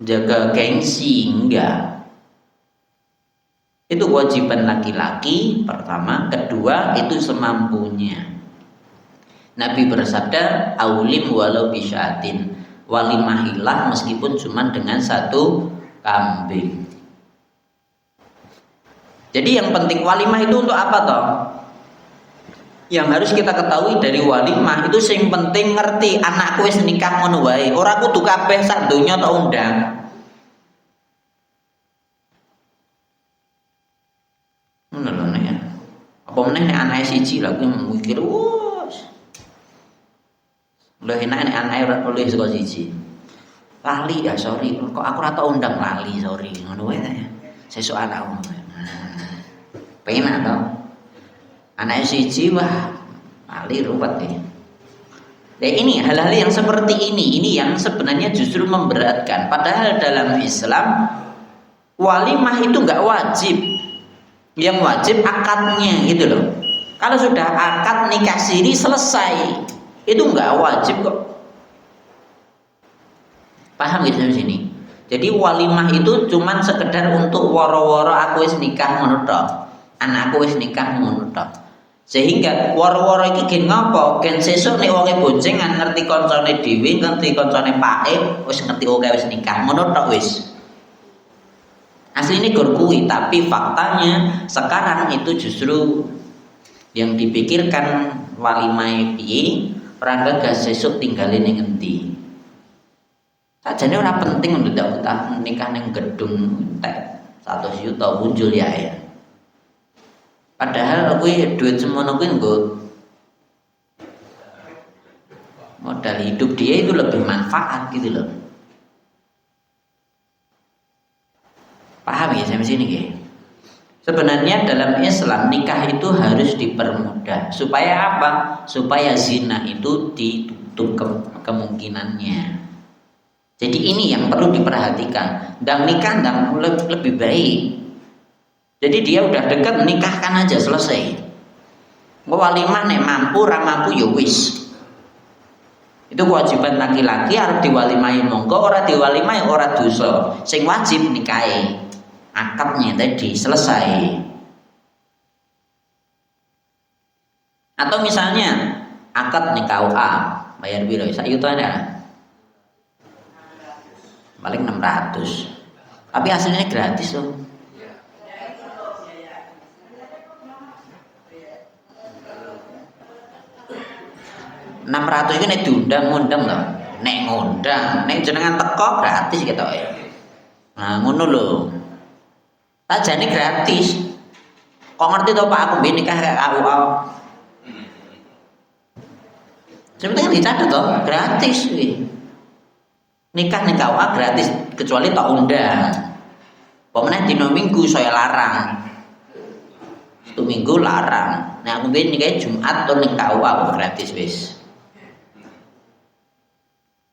jaga gengsi, enggak. Itu kewajiban laki-laki pertama. Kedua, itu semampunya. Nabi bersabda, aulim walau bisyatin, walimahilah meskipun cuma dengan 1 kambing. Jadi yang penting walimah itu untuk apa toh? Yang harus kita ketahui dari walimah itu sing penting ngerti anakku wis nikah ngono wae, ora kudu kabeh sak donya tok undang. Ngono lho nek. Apa meneh nek anake siji lha kuwi mikir udah enak nek anake ora oleh saka siji. Lali ya sorry, kok aku ora tau undang lali sorry ngono wae ya. Sesuk anakmu. Penak to. Anake siji wah lali ruwet ya. Nah, ini hal-hal yang seperti ini yang sebenarnya justru memberatkan. Padahal dalam Islam walimah itu enggak wajib. Yang wajib akadnya gitu loh. Kalau sudah akad nikah siri selesai, itu enggak wajib kok. Paham gitu di sini? Jadi walimah itu cuman sekedar untuk woro-woro aku wis nikah ngono tok. Anakku wis nikah ngono tok. Sehingga woro-woro iki gen ngopo? Gen sesuk nek wonge boncengan ngerti kancane dhewe, ngerti kancane pake, wis ngerti oke wis nikah ngono tok wis. Aslinya gur kuwi, tapi faktanya sekarang itu justru yang dipikirkan walimah piye, ora gagas sesuk tinggalin ning endi. Sajane ora penting ndak utah nikah ning gedung entek 100 juta muncul ya. Padahal kuwi duit semono kuwi nggo modal hidup dia itu lebih manfaat gitu loh. Paham ya sampai sini ya? Sebenarnya dalam Islam nikah itu harus dipermudah. Supaya apa? Supaya zina itu ditutup kemungkinannya. Jadi ini yang perlu diperhatikan. Dan nikah lebih baik. Jadi dia udah dekat, nikahkan aja selesai. Walimah nek mampu, ra mampu ya wis. Itu kewajiban laki-laki, harus diwalimahi monggo, ora diwalimahi ora dosa. Sing wajib nikahi. Akadnya tadi selesai. Atau misalnya akad nih KUA bayar biro sak yuta ada paling 600, tapi hasilnya gratis loh. Rp600 itu nek diundang-undang loh, nek ngundang, nek jenengan teko gratis gitu ya. Nah ngono loh. Sajane gratis. Kok ngerti to Pak aku mbien nikah kayak KUA. Sebenarnya dicatat toh gratis kuwi. Nikah ning KUA gratis kecuali tok undang. Pemene dino Minggu saya larang. Satu Minggu larang. Nah aku mbien nikah Jumat to ning KUA gratis wis.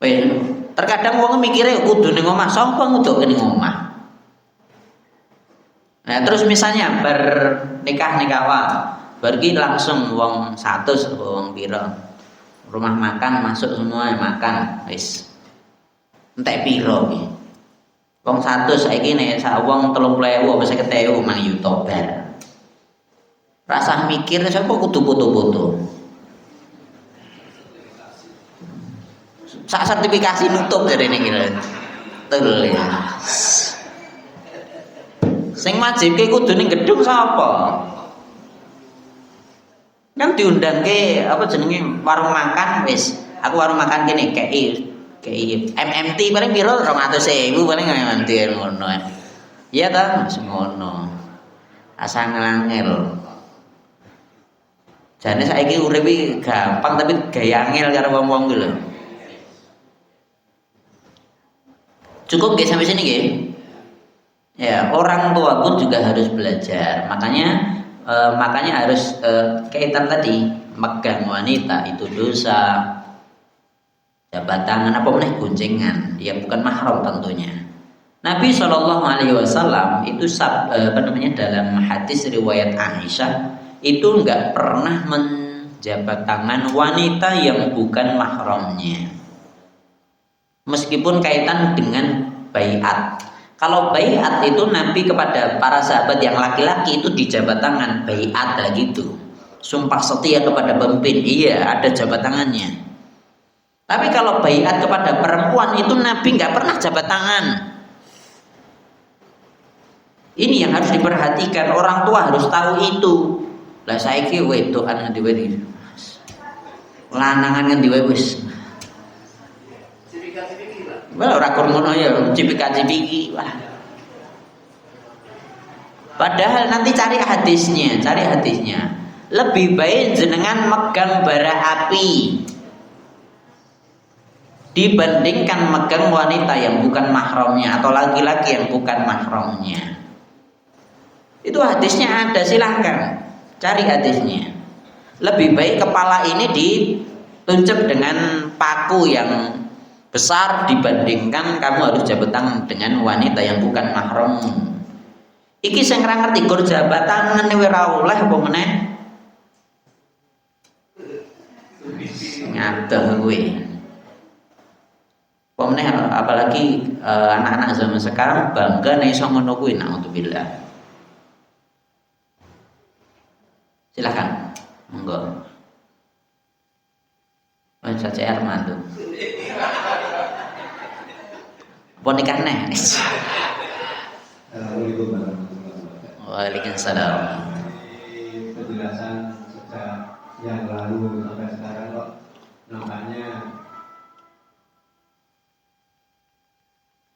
Weh, terkadang wong mikire kudu ning omah, sapa nguduk ning omah. Nah, terus misalnya bernikah pergi langsung wong 100 wong piro. Rumah makan masuk semua makan wis. Entek piro iki. Wong 100 saiki nek sak wong 30.000 apa 50.000 mang yuto bar. Rasa mikir sapa kudu foto-foto. Sak sertifikasi nutup dari ini kira. Tul ya. Sing wajibke kudu ning gedung sapa? Kan diundangke apa jenenge warung makan wis. Aku warung makan kene KI MMT paling piro 200.000 paling MMT ngono. Iya ta, ngono. Asa ngelangel. Jane saiki urip iki gampang tapi gaya angel karo wong-wong ku lho. Cukup nggih sampai sini nggih? Ya, orang tua pun juga harus belajar. Makanya harus kaitan tadi megang wanita itu dosa. Jabat tangan apa meneh goncengan, ya bukan mahram tentunya. Nabi SAW itu dalam hadis riwayat Aisyah itu enggak pernah menjabat tangan wanita yang bukan mahramnya. meskipun kaitan dengan baiat. Kalau baiat itu Nabi kepada para sahabat yang laki-laki itu di jabat tangan, baiat lah gitu. Sumpah setia kepada pemimpin, iya ada jabat tangannya. Tapi kalau baiat kepada perempuan itu Nabi nggak pernah jabat tangan. Ini yang harus diperhatikan, orang tua harus tahu itu. Lah saiki wedokan ngendi wae iki. Lanangan ngendi wae wis. Wah ora ngono ya, cipika-cipiki. Wah. Padahal nanti cari hadisnya. Lebih baik jenengan megang bara api dibandingkan megang wanita yang bukan mahramnya atau laki-laki yang bukan mahramnya. Itu hadisnya ada, silahkan cari hadisnya. Lebih baik kepala ini dituncep dengan paku yang besar dibandingkan kamu harus jabat tangan dengan wanita yang bukan mahrammu. Iki sing ora ngerti gur jabat tangan ora oleh apa meneh. Ngadah kowe. Apa meneh apalagi anak-anak zaman sekarang bangga nek iso ngono kuwi, naudzubillah. Silakan. Monggo. Mas CR mantu. Apa nikah nih? Assalamualaikum warahmatullahi wabarakatuh. Waalaikumsalam. Penjelasan sejak yang lalu sampai sekarang kok nampaknya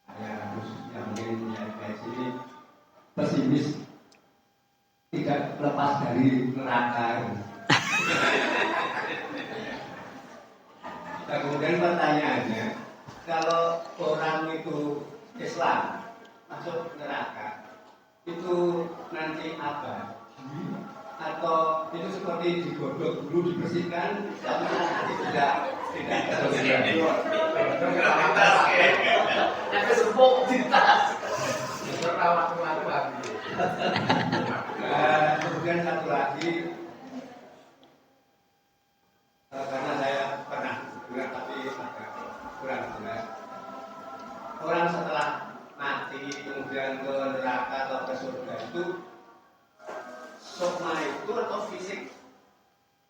saya khususnya mungkin kayak sini pesimis, tidak lepas dari neraka. Nah, kemudian pertanyaannya, kalau orang itu Islam masuk neraka, itu nanti apa? Atau itu seperti digodok dulu dibersihkan, tapi nanti tidak kemudian satu lagi, karena saya pernah dengar tapi agak kurang jelas, orang setelah mati kemudian ke neraka atau ke surga itu sukma itu atau fisik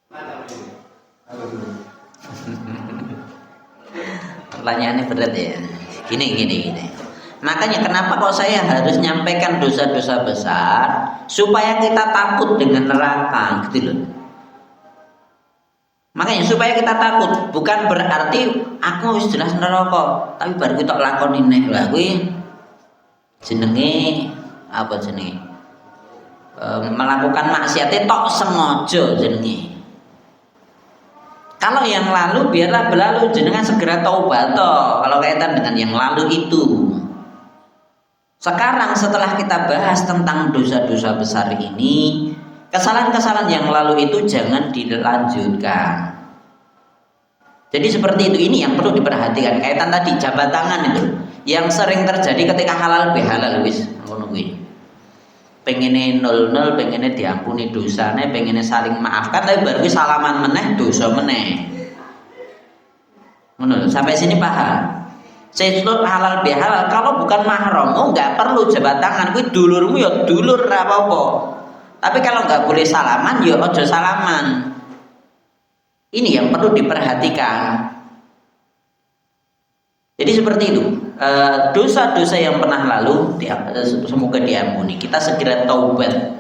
macam ini? Halo dulu. Pertanyaannya berat ya. Gini. Makanya kenapa kok saya harus nyampaikan dosa-dosa besar supaya kita takut dengan neraka gitu loh. Makanya supaya kita takut, bukan berarti aku wis jelas neraka, tapi baru kita lakoni nek lah kuwi jenenge apa jenenge? Melakukan maksiat tok sengaja jenenge. Kalau yang lalu biarlah berlalu, jenengan segera taubat toh kalau kaitan dengan yang lalu itu. Sekarang setelah kita bahas tentang dosa-dosa besar ini, kesalahan-kesalahan yang lalu itu jangan dilanjutkan. Jadi seperti itu, ini yang perlu diperhatikan. Kaitan tadi jabat tangan itu yang sering terjadi ketika halal bihalal wis ngono kuwi. Pengene 00, pengene diampuni dosane, pengene saling maafkan, tapi baru salaman meneh dosa meneh. Ngono, sampai sini paham? Sesuatu halal bihalal kalau bukan mahram, nggak perlu jabat tangan, kuwi dulurmu ya dulur ra apa-apa. Tapi kalau nggak boleh salaman, ya ojo salaman. Ini yang perlu diperhatikan. Jadi seperti itu. Dosa-dosa yang pernah lalu semoga diampuni. Kita segera taubat.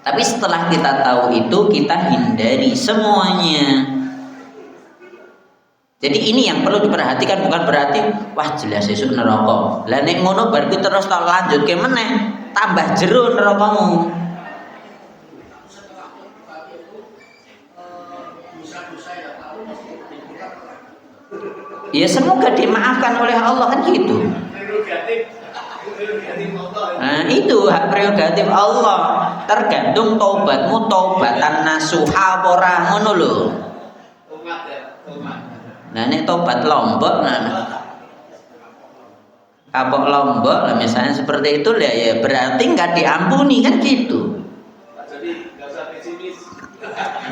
Tapi setelah kita tahu itu, kita hindari semuanya. Jadi ini yang perlu diperhatikan, bukan berarti wah jelas sesuk neraka. Lah nek ngono bar kuwi terus tak lanjutke meneh, tambah jero nerakamu. Ya semoga dimaafkan oleh Allah kan gitu. Nah itu hak prerogatif Allah. Tergantung taubatmu taubatan nasuha ora ngono lho. Nah ini tobat lombok, kapok lombok, lah misalnya seperti itu ya berarti nggak diampuni kan gitu. Jadi nggak usah pesimis.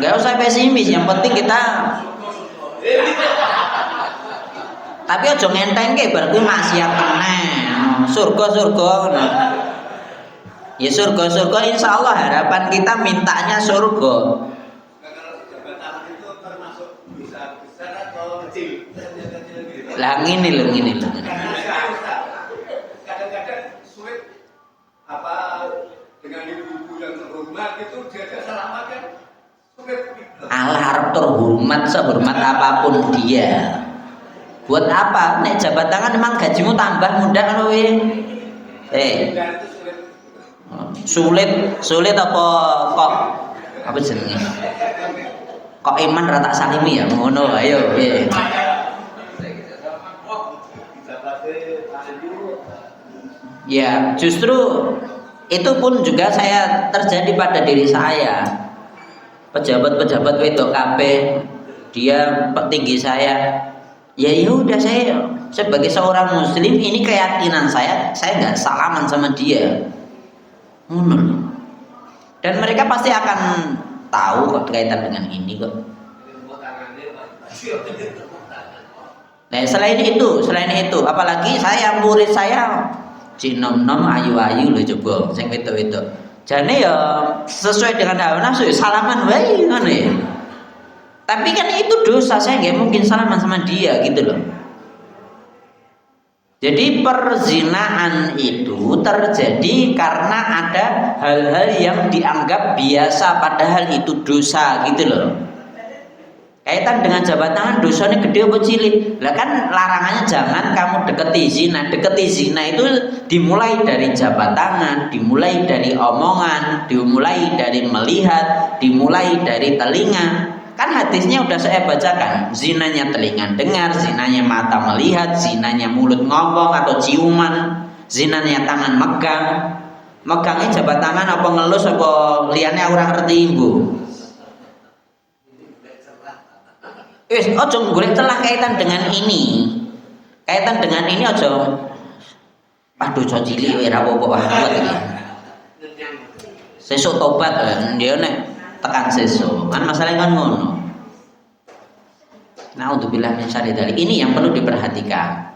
Nggak usah pesimis, yang penting kita Tapi aja ngentengke bar kuwi maksiat meneh. Surga-surga ngono. Ya surga-surga insyaallah harapan kita mintanya surga. Kalau jabatan itu termasuk bisa besar atau kecil? Kecil gitu. Lah ngene lho. Kadang-kadang sulit apa dengan ibu-ibu yang terhormat itu dia selamat kan sulit. Allah harap terhormat sehormat apapun dia. Buat apa? Nek jabat tangan emang gajimu tambah mudah kan kowe? Sulit apa kok apa jenenge? Kok iman rata salimi ya ngono ayo piye. Ya, justru itu pun juga saya terjadi pada diri saya. Pejabat-pejabat wedok kabeh, dia petinggi saya. Ya udah saya sebagai seorang muslim ini keyakinan saya nggak salaman sama dia. Dan mereka pasti akan tahu kok kaitan dengan ini kok. Nah, selain itu, apalagi saya murid saya cinom-nom ayu-ayu lho coba sing wedok-wedok. Jane ya sesuai dengan hawa nafsu salaman wae ngono ya. Tapi kan itu dosa, saya nggak mungkin salaman sama dia gitu loh. Jadi perzinaan itu terjadi karena ada hal-hal yang dianggap biasa padahal itu dosa gitu loh. Kaitan dengan jabat tangan dosanya gede apa cilik? Lah kan larangannya jangan kamu deketi zina. Deketi zina itu dimulai dari jabat tangan, dimulai dari omongan, dimulai dari melihat, dimulai dari telinga. Kan hadisnya udah saya bacakan, zinanya telinga dengar, zinanya mata melihat, zinanya mulut ngomong atau ciuman, zinanya tangan megang. Megangnya jabat tangan apa ngelus apa liyane orang ngerti ibu. Ojo golek celah kaitan dengan ini. Kaitan dengan ini ojo. Aduh cok cilik ora apa-apa banget iki. Sesuk tobat dia nek tekan sesuk kan masalahnya kan ngono. Naudzubillah min syarri dzalik. Ini yang perlu diperhatikan.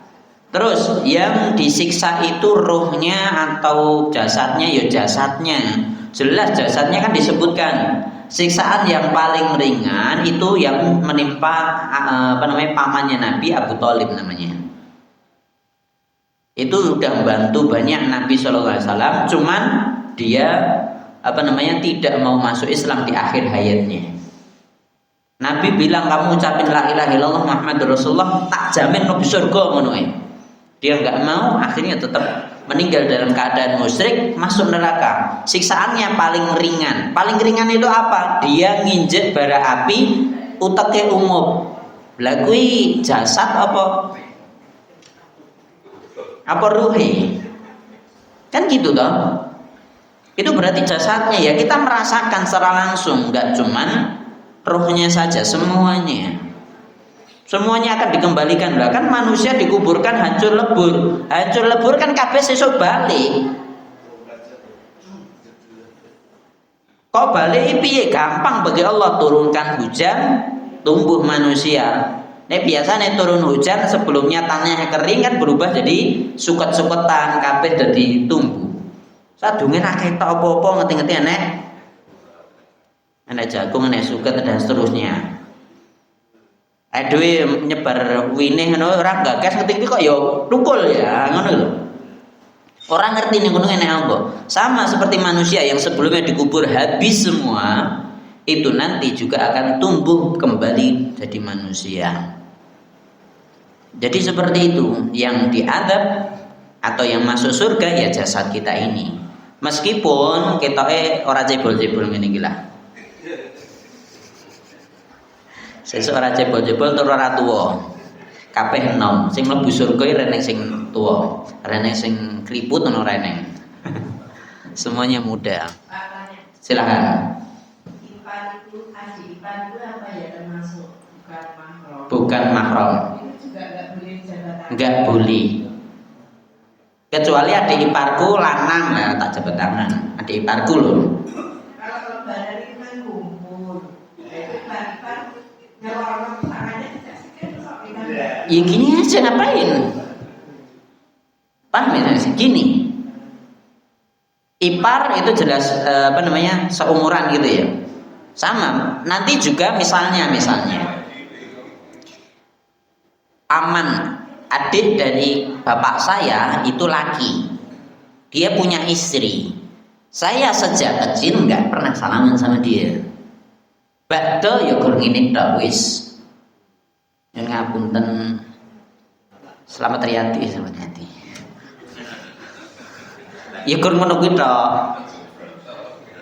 Terus yang disiksa itu ruhnya atau jasadnya? Ya jasadnya. Jelas jasadnya kan disebutkan. Siksaan yang paling ringan itu yang menimpa pamannya Nabi Abu Thalib namanya. Itu udah membantu banyak Nabi SAW. Cuman dia tidak mau masuk Islam di akhir hayatnya. Nabi bilang kamu ucapin la ilaha illallah Muhammadur Rasulullah tak jamin mau surga ngono. Dia nggak mau, akhirnya tetap meninggal dalam keadaan musyrik, masuk neraka. Siksaannya paling ringan. Paling ringan itu apa? Dia nginjek bara api uteke umum. Lah kuwi jasad apa ruhi? Kan gitu toh. Itu berarti jasadnya ya kita merasakan secara langsung, nggak cuman rohnya saja, semuanya akan dikembalikan. Bahkan manusia dikuburkan hancur lebur kan kabeh sesuk balik. Kok balik piye? Gampang bagi Allah turunkan hujan, tumbuh manusia. Biasanya turun hujan sebelumnya tanahnya kering kan berubah jadi suket-suketan, kabeh jadi tumbuh. Sadunge akeh tok apa-apa ngerti-ngerti enek jagung, enek suket dan seterusnya. Aduh nyebar winih ngono ora gagas ngerti kok ya tukul ya ngono lho. Orang ngerti ning ngono enek apa. Sama seperti manusia yang sebelumnya dikubur habis semua, itu nanti juga akan tumbuh kembali jadi manusia. Jadi seperti itu, yang diadab atau yang masuk surga ya jasad kita ini. Meskipun ketoke ora cebol-cebol ngene iki lah. Sesuk ora cebol-cebol tur ora tuwa. Kabeh enom, sing mlebu surga reneng sing tuwa, reneng sing kriput ono reneng. Semuanya muda. Silakan. Ipar itu adik ipar itu apa ya termasuk bukan mahram? Bukan mahram. Itu juga enggak boleh jabatan. Enggak boleh. Kecuali adik iparku lanang lah tak jabat tangan. Adik iparku loh. Kalau lebaran itu kan kumpul. Ipar-ipar nyelonong tangannya tidak sedikit sampai Ya gini aja, ngapain? Paham ya? Gini, ipar itu jelas seumuran gitu ya. Sama. Nanti juga misalnya Aman, adik dari bapak saya itu laki. Dia punya istri. Saya sejak kecil nggak pernah salaman sama dia. Bakdo ya gur ngene tok wis. Yang ngapunten, selamat Riyati. Ya gur ngono kuwi tok.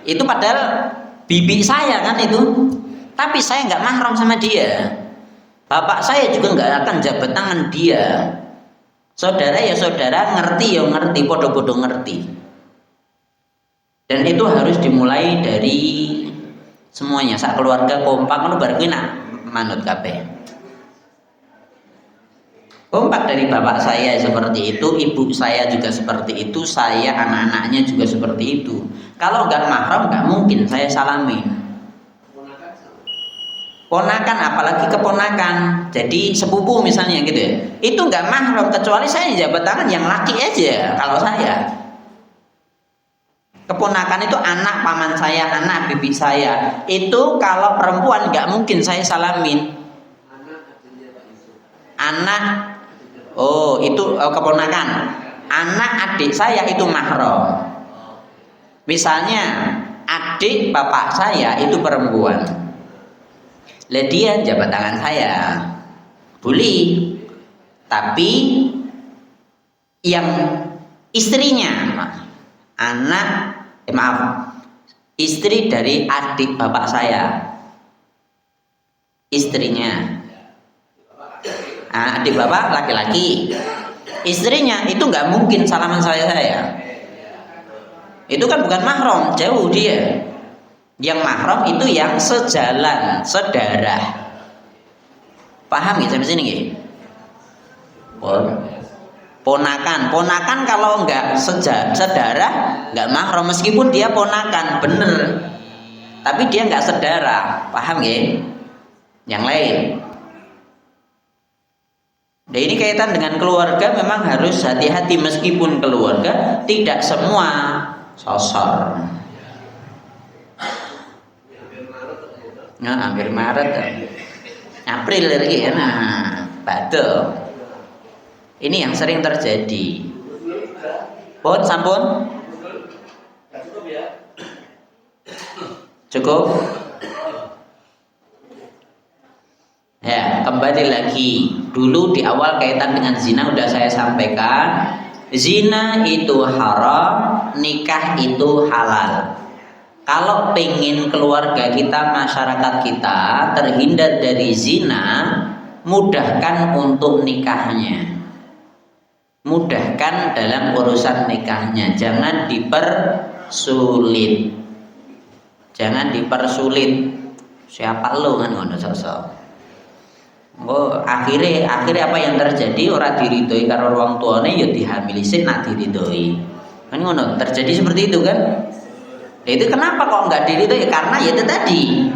Itu padahal bibi saya kan itu. Tapi saya nggak mahram sama dia. Bapak saya juga nggak akan jabat tangan dia. Saudara ya saudara, ngerti ya ngerti, podo-podo ngerti. Dan itu harus dimulai dari semuanya, sak keluarga kompak ngono bar kuwi nak manut kabeh. Kompak dari bapak saya seperti itu, ibu saya juga seperti itu, saya anak-anaknya juga seperti itu. Kalau nggak mahram nggak mungkin saya salamin. Ponakan, apalagi keponakan, jadi sepupu misalnya gitu ya, itu nggak mahram kecuali saya jabat tangan yang laki aja. Kalau saya keponakan itu anak paman saya, anak bibi saya, itu kalau perempuan nggak mungkin saya salamin. Anak, oh itu keponakan, anak adik saya itu mahram. Misalnya adik bapak saya itu perempuan, lah dia jabat tangan saya boleh, tapi yang istrinya istri dari adik bapak saya, istrinya adik bapak laki-laki, istrinya itu nggak mungkin salaman saya. Itu kan bukan mahram, jauh dia. Yang mahram itu yang sejalan, sedarah. Paham ya sampai sini nggih? Ponakan kalau enggak sedarah enggak mahram, meskipun dia ponakan bener, tapi dia enggak sedarah. Paham nggih? Yang lain. Nah, ini kaitan dengan keluarga memang harus hati-hati, meskipun keluarga tidak semua sosor. Nah, hampir Maret, April lagi ya. Nah, betul. Ini yang sering terjadi. Pun sampun? Cukup? Ya, kembali lagi. Dulu di awal kaitan dengan zina udah saya sampaikan. Zina itu haram, nikah itu halal. Kalau pengen keluarga kita, masyarakat kita terhindar dari zina, mudahkan untuk nikahnya. Mudahkan dalam urusan nikahnya, jangan dipersulit. Jangan dipersulit. Siapa lo kan ngono sosok. Oh, akhirnya apa yang terjadi, ora diridhoi karo wong tuane ya dihamili sik nak diridhoi. Kan ngono, terjadi seperti itu kan? Itu kenapa kok nggak diridhoi? Karena ya itu tadi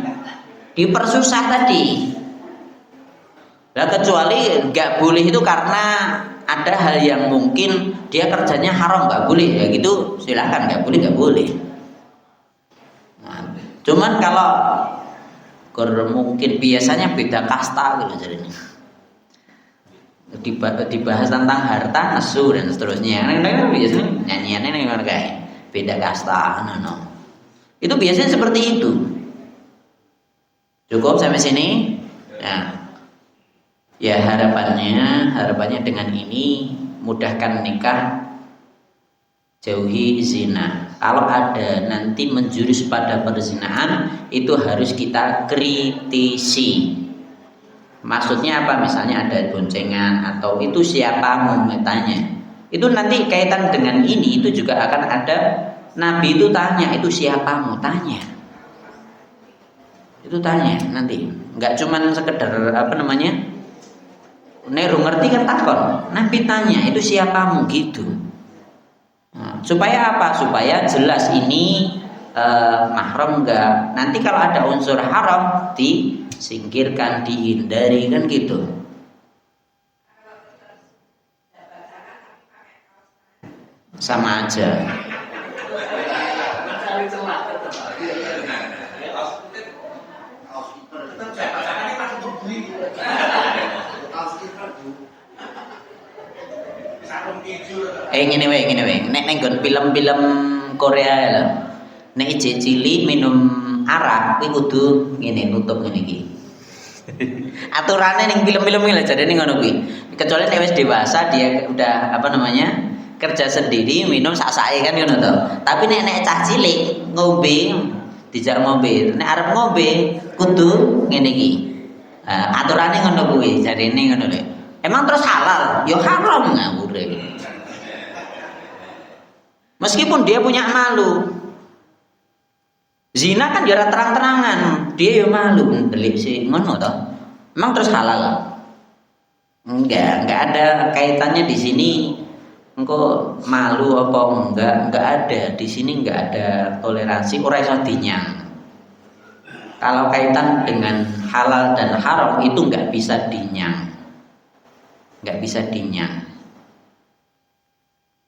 dipersusah tadi. Nah, kecuali nggak boleh itu karena ada hal yang mungkin dia kerjanya haram, nggak boleh ya gitu, silahkan, nggak boleh. Nah, cuman kalau mungkin biasanya beda kasta gitu jadinya. Dibahas tentang harta, nesu dan seterusnya. Biasanya nyanyiannya kayak beda kasta, no. Itu biasanya seperti itu. Cukup sampai sini. Nah, ya harapannya dengan ini mudahkan nikah, jauhi zina. Kalau ada nanti menjurus pada perzinahan, itu harus kita kritisi. Maksudnya apa? Misalnya ada boncengan atau itu siapa mau tanya. Itu nanti kaitan dengan ini itu juga akan ada. Nabi itu tanya, itu siapa mau tanya. Itu tanya nanti. Enggak cuman sekedar Neru ngerti kan takon. Nabi tanya, itu siapamu gitu. Nah, supaya apa? Supaya jelas ini mahram enggak. Nanti kalau ada unsur haram disingkirkan, dihindari kan gitu. sama aja. Mencari celah tetap. Tetap saya pasangannya masih berdiri. Ngene wae. Nek neng film-film Korea lho. Nek ije cilik minum arak kuwi kudu ngene nutup ngene iki. Aturane ning film-film iki lho jadene ngono kuwi. Kecuali nek wis dewasa dia udah kerja sendiri minum sak-sake kan ngono to. Tapi nek cah cilik ngombe dijak ngombe. Nek arep ngombe kudu ngene iki. Aturane ngono kuwi jarene ngono lho. Emang terus halal? Ya haram ngawure. Meskipun dia punya malu. Zina kan ya terang-terangan, dia ya malu delik sih ngono toh. Emang terus halal? Enggak ada kaitannya di sini. Engko malu apa enggak ada. Di sini enggak ada toleransi, ora iso dinyang. Kalau kaitan dengan halal dan haram itu enggak bisa dinyang. Enggak bisa dinyang.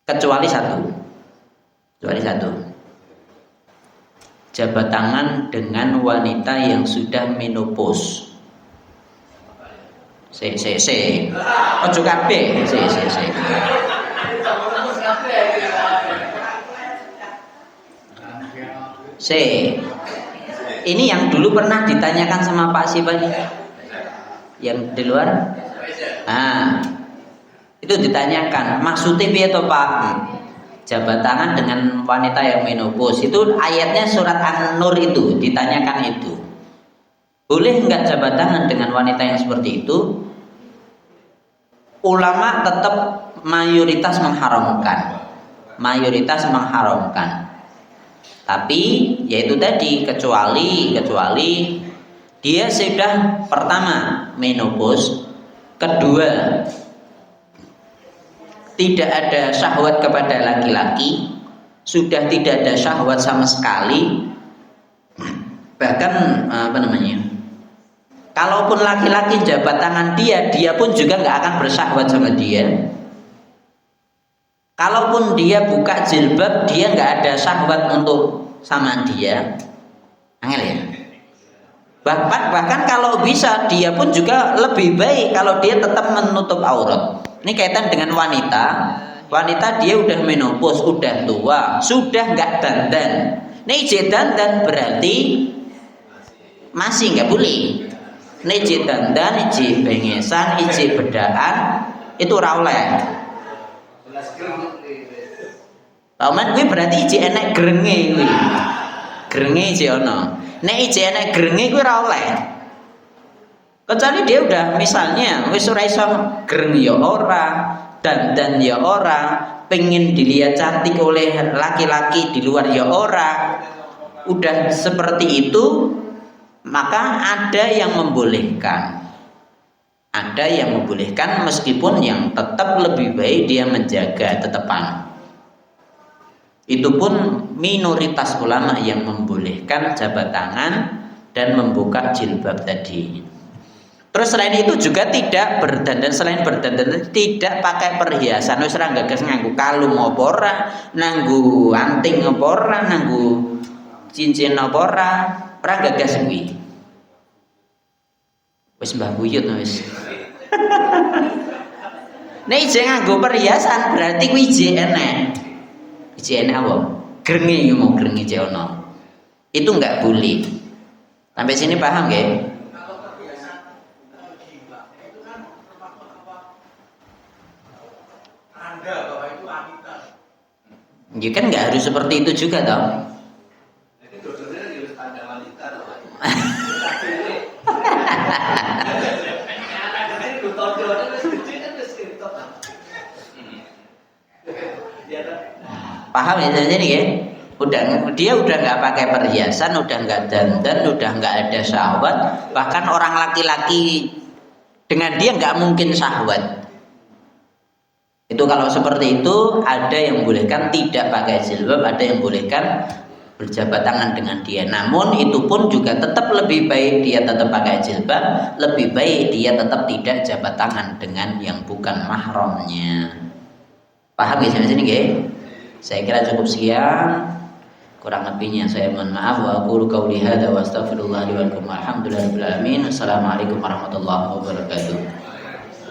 Kecuali satu. Jabat tangan dengan wanita yang sudah menopause. Ojo kabeh. Ini yang dulu pernah ditanyakan sama Pak siapa nih? Yang di luar? Itu ditanyakan, maksudnya piye to Pak? Jabat tangan dengan wanita yang menopause. Itu ayatnya surat An-Nur itu, ditanyakan itu. Boleh enggak jabat tangan dengan wanita yang seperti itu? Ulama tetap mayoritas mengharamkan. Tapi yaitu tadi kecuali dia sudah pertama menopause, kedua tidak ada syahwat kepada laki-laki, sudah tidak ada syahwat sama sekali. Bahkan kalaupun laki-laki jabat tangan dia pun juga nggak akan bersyahwat sama dia. Kalaupun dia buka jilbab, dia nggak ada syahwat untuk sama dia. Angel ya. Bahkan kalau bisa dia pun juga lebih baik kalau dia tetap menutup aurat. Ini kaitan dengan wanita. Wanita dia udah menopause, udah tua, sudah nggak dandan. Nih dandan berarti masih nggak boleh. Nih dandan, ije bengesan, ije bedaan itu ora oleh. Paman kuwi berarti ije enek grenge kuwi. Grenge ije ono. Nek ije enek grenge kuwi ora oleh. Kecuali dia udah misalnya wis ora iso greng ya ora, dandan ya ora, pengen dilihat cantik oleh laki-laki di luar ya ora. Udah seperti itu, maka ada yang membolehkan. Ada yang membolehkan meskipun yang tetap lebih baik dia menjaga tetepan. Itu pun minoritas ulama yang membolehkan jabat tangan dan membuka jilbab tadi. Terus selain itu juga tidak berdandan, selain berdandan tidak pakai perhiasan. Wis ora gagas nganggo kalung apa ora, nganggo anting apa ora, nganggo cincin apa ora gagas kuwi. Wis Mbah Buyut wis. Nek ije nganggo perhiasan berarti kuwi ije enek. Ije enek apa? Grenge yo mau grenge ije ono. Itu enggak boleh. Sampai sini paham nggih? Ya kan nggak harus seperti itu juga toh. Jadi dosennya harus ada wanita toh. Paham ya jadi ya? Dia udah nggak pakai perhiasan, udah nggak dandan, udah nggak ada syahwat. Bahkan orang laki-laki dengan dia nggak mungkin syahwat. Itu kalau seperti itu ada yang bolehkan tidak pakai jilbab, ada yang bolehkan berjabat tangan dengan dia. Namun itu pun juga tetap lebih baik dia tetap pakai jilbab, lebih baik dia tetap tidak jabat tangan dengan yang bukan mahramnya. Paham ya sampai sini nggih? Saya kira cukup sekian. Kurang lebihnya saya mohon maaf. Wa aqulu qauli hadza wa astaghfirullah li wa lakum. Alhamdulillahirabbil alamin. Assalamualaikum warahmatullahi wabarakatuh.